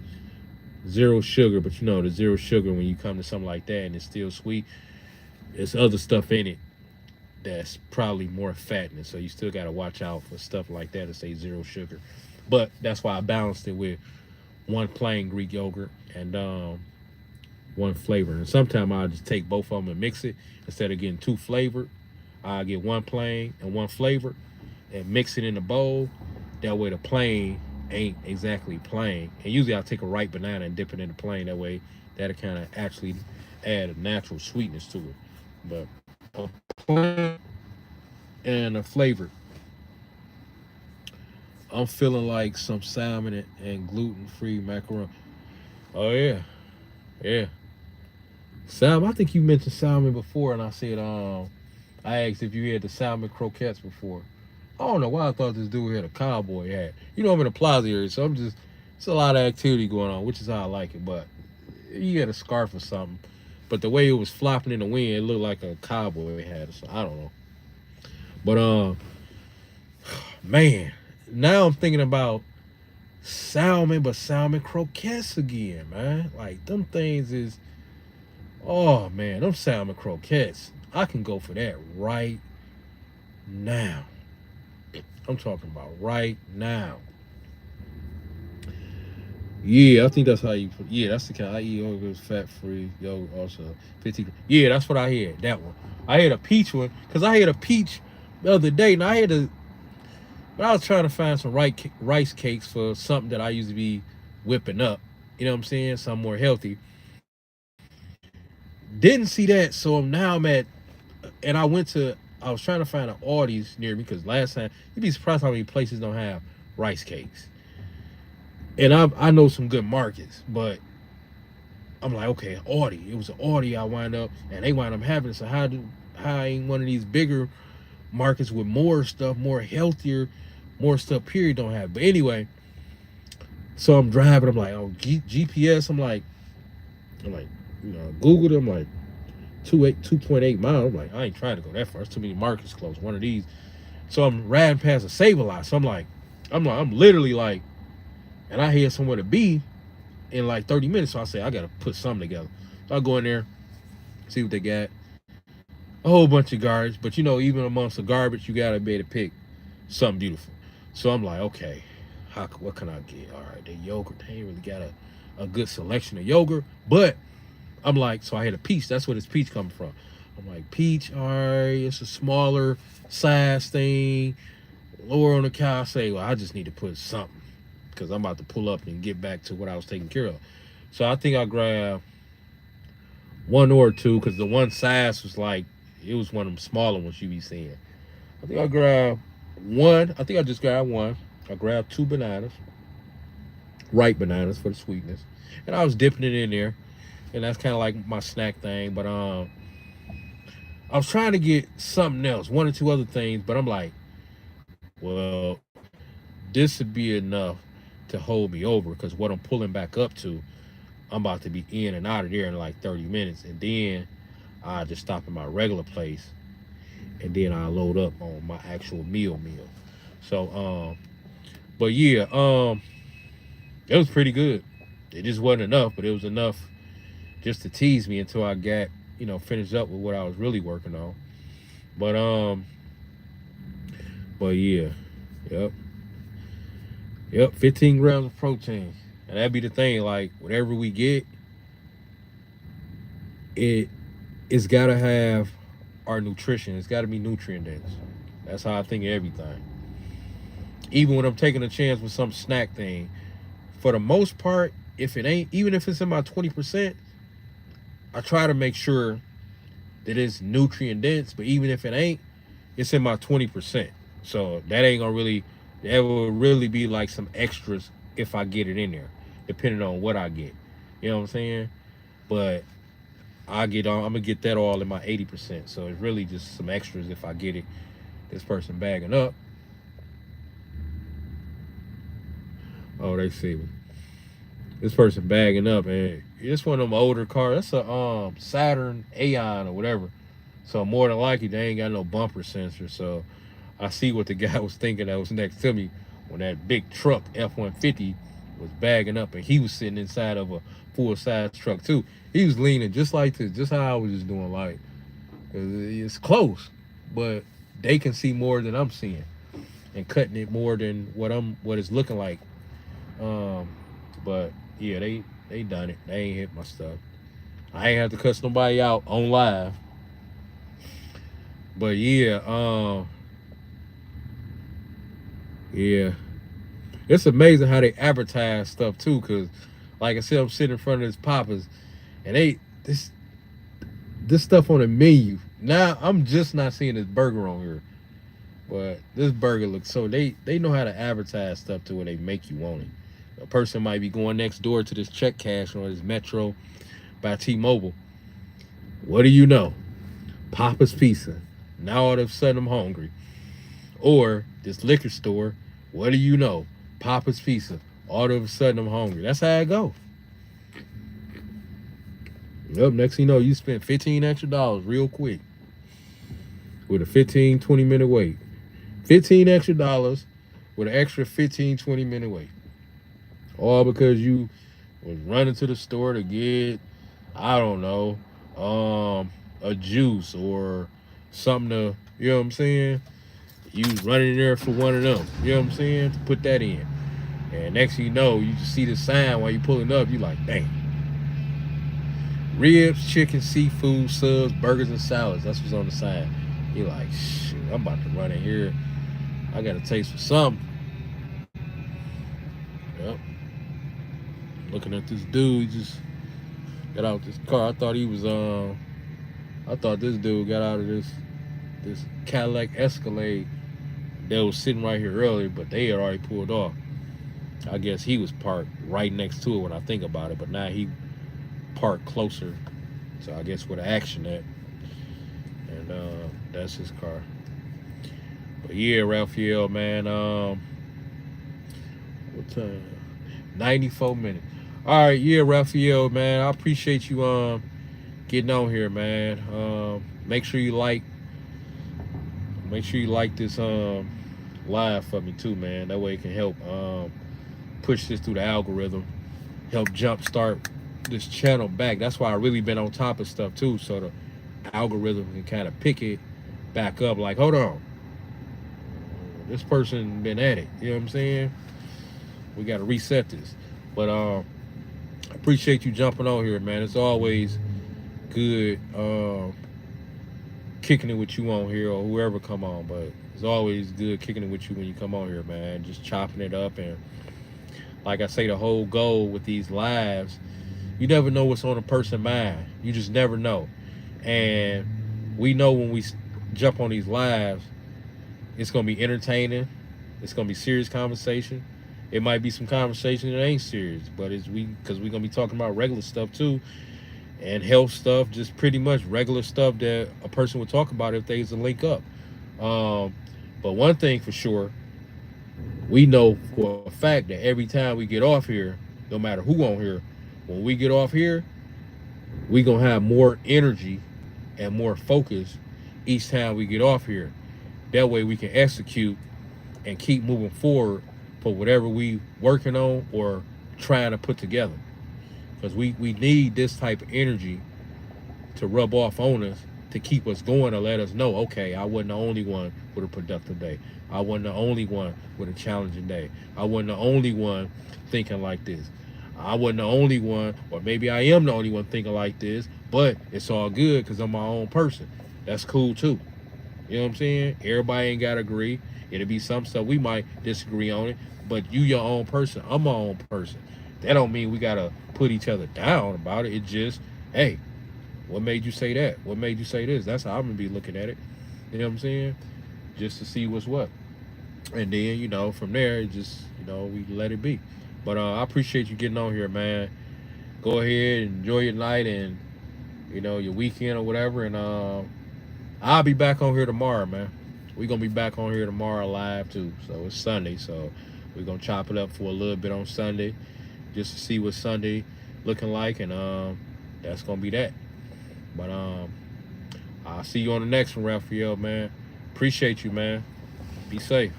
S1: zero sugar. But you know the zero sugar when you come to something like that and it's still sweet, there's other stuff in it that's probably more fatness. So you still got to watch out for stuff like that to say zero sugar. But that's why I balanced it with one plain Greek yogurt and one flavor. And sometimes I'll just take both of them and mix it. Instead of getting two flavored, I'll get one plain and one flavored and mix it in a bowl. That way the plain ain't exactly plain. And usually I'll take a ripe banana and dip it in the plain. That way that'll kind of actually add a natural sweetness to it. But a plain and a flavored, I'm feeling like some salmon and gluten-free macaroni. Oh yeah, yeah. Salmon. I think you mentioned salmon before, and I said I asked if you had the salmon croquettes before. I don't know why I thought this dude had a cowboy hat. You know I'm in the plaza area, so it's a lot of activity going on, which is how I like it. But he had a scarf or something. But the way it was flopping in the wind, it looked like a cowboy hat or something. I don't know. But man, now I'm thinking about salmon, but salmon croquettes again, man. Like them things is, oh man, them salmon croquettes. I can go for that right now. I'm talking about right now. Yeah, I think that's how you put. Yeah, that's the kind I eat. Yogurt, fat free. Yogurt also 50. Yeah, that's what I had. That one. I had a peach one because I had a peach the other day, and but I was trying to find some rice cakes for something that I used to be whipping up. You know what I'm saying? Something more healthy. Didn't see that, so now I'm at, and I was trying to find an Aldi's near me because last time, you'd be surprised how many places don't have rice cakes. And I know some good markets, but I'm like, okay, Aldi. It was an Aldi I wind up, and they wind up having it. So how ain't one of these bigger markets with more stuff, more healthier, more stuff, period, don't have. But anyway, so I'm driving, I'm like, oh, GPS, I'm like, you know, Googled, I'm like, 2.8 miles. I'm like, I ain't trying to go that far. There's too many markets close. One of these. So I'm riding past a Save-A-Lot. So I'm literally like, and I had somewhere to be in like 30 minutes. So I say, I got to put something together. So I go in there, see what they got. A whole bunch of garbage. But you know, even amongst the garbage, you got to be able to pick something beautiful. So I'm like, okay, what can I get? All right, the yogurt. They ain't really got a good selection of yogurt. But I'm like, so I had a peach. That's where this peach coming from. I'm like, peach, all right, it's a smaller size thing. Lower on the cow. I say, well, I just need to put something because I'm about to pull up and get back to what I was taking care of. So I think I grabbed one or two because the one size was like, it was one of them smaller ones you be seeing. I think I grabbed one. I think I just grabbed one. I grabbed 2 bananas, ripe bananas for the sweetness. And I was dipping it in there. And that's kind of like my snack thing. But I I was trying to get something else, one or two other things, but I'm like, well, this would be enough to hold me over because what I'm pulling back up to, I'm about to be in and out of there in like 30 minutes. And then I just stop at my regular place and then I load up on my actual meal. So, but yeah, it was pretty good. It just wasn't enough, but it was enough just to tease me until I got, finished up with what I was really working on. But but yeah, yep, yep, 15 grams of protein, and that'd be the thing. Like whatever we get, it it's gotta have our nutrition. It's gotta be nutrient dense. That's how I think of everything. Even when I'm taking a chance with some snack thing, for the most part, if it ain't, even if it's in my 20%, I try to make sure that it's nutrient dense. But even if it ain't, it's in my 20%. So that ain't gonna really, that will really be like some extras if I get it in there, depending on what I get. You know what I'm saying? But I'm gonna get that all in my 80%. So it's really just some extras if I get it. This person bagging up. Oh, they see me. This person bagging up, and it's one of them older cars. That's a Saturn Aeon or whatever. So more than likely they ain't got no bumper sensor. So I see what the guy was thinking that was next to me when that big truck F-150 was bagging up, and he was sitting inside of a full size truck too. He was leaning just like this, just how I was just doing. Like it's close, but they can see more than I'm seeing, and cutting it more than what it's looking like. But yeah, they done it. They ain't hit my stuff. I ain't have to cuss nobody out on live. But yeah, yeah, it's amazing how they advertise stuff too. Cause like I said, I'm sitting in front of this Papa's, and this stuff on the menu. Now I'm just not seeing this burger on here, but this burger looks so they know how to advertise stuff to where they make you want it. A person might be going next door to this check cash or this Metro by T-Mobile. What do you know? Papa's Pizza. Now all of a sudden I'm hungry. Or this liquor store. What do you know? Papa's Pizza. All of a sudden I'm hungry. That's how it go. Yep, next thing you know, you spent $15 extra real quick with a 15, 20-minute wait. $15 extra with an extra 15, 20-minute wait. All because you was running to the store to get, I don't know, a juice or something to, you know what I'm saying? You was running in there for one of them, you know what I'm saying? To put that in. And next thing you know, you just see the sign while you pulling up, you like, dang. Ribs, chicken, seafood, subs, burgers, and salads. That's what's on the sign. You like, shit, I'm about to run in here. I got a taste for something. Yep. Looking at this dude, he just got out this car. I thought this dude got out of this Cadillac Escalade that was sitting right here earlier, but they had already pulled off. I guess he was parked right next to it when I think about it, but now he parked closer, so I guess where the action at, and that's his car. But yeah, Raphael, man, what time? 94 minutes. All right, yeah, Raphael, man, I appreciate you getting on here, man. Make sure you like this live for me too, man. That way it can help push this through the algorithm, help jumpstart this channel back. That's why I really been on top of stuff too, so the algorithm can kind of pick it back up. Like, hold on, this person been at it. You know what I'm saying? We got to reset this. But I appreciate you jumping on here, man. It's always good kicking it with you on here, or whoever come on. But it's always good kicking it with you when you come on here, man. Just chopping it up. And like I say, the whole goal with these lives, you never know what's on a person's mind. You just never know. And we know when we jump on these lives, it's going to be entertaining. It's going to be serious conversation. It might be some conversation that ain't serious, but because we're going to be talking about regular stuff too. and health stuff, just pretty much regular stuff that a person would talk about if they was to link up. Um, but one thing for sure, we know for a fact that every time we get off here, no matter who on here, when we get off here, we gonna have more energy and more focus each time we get off here. That way we can execute and keep moving forward for whatever we working on or trying to put together. Because we need this type of energy to rub off on us to keep us going and let us know, okay, I wasn't the only one with a productive day. I wasn't the only one with a challenging day. I wasn't the only one thinking like this. I wasn't the only one, or maybe I am the only one thinking like this, but it's all good because I'm my own person. That's cool too. You know what I'm saying? Everybody ain't got to agree. It'll be some stuff we might disagree on it, but you your own person. I'm my own person. That don't mean we got to put each other down about it. It just, hey, what made you say that? What made you say this? That's how I'm going to be looking at it. You know what I'm saying? Just to see what's what. And then, from there, it just, we let it be. But I appreciate you getting on here, man. Go ahead and enjoy your night and, your weekend or whatever. And I'll be back on here tomorrow, man. We're going to be back on here tomorrow live, too. So it's Sunday. So we're going to chop it up for a little bit on Sunday just to see what Sunday looking like. And that's going to be that. But I'll see you on the next one, Raphael, man. Appreciate you, man. Be safe.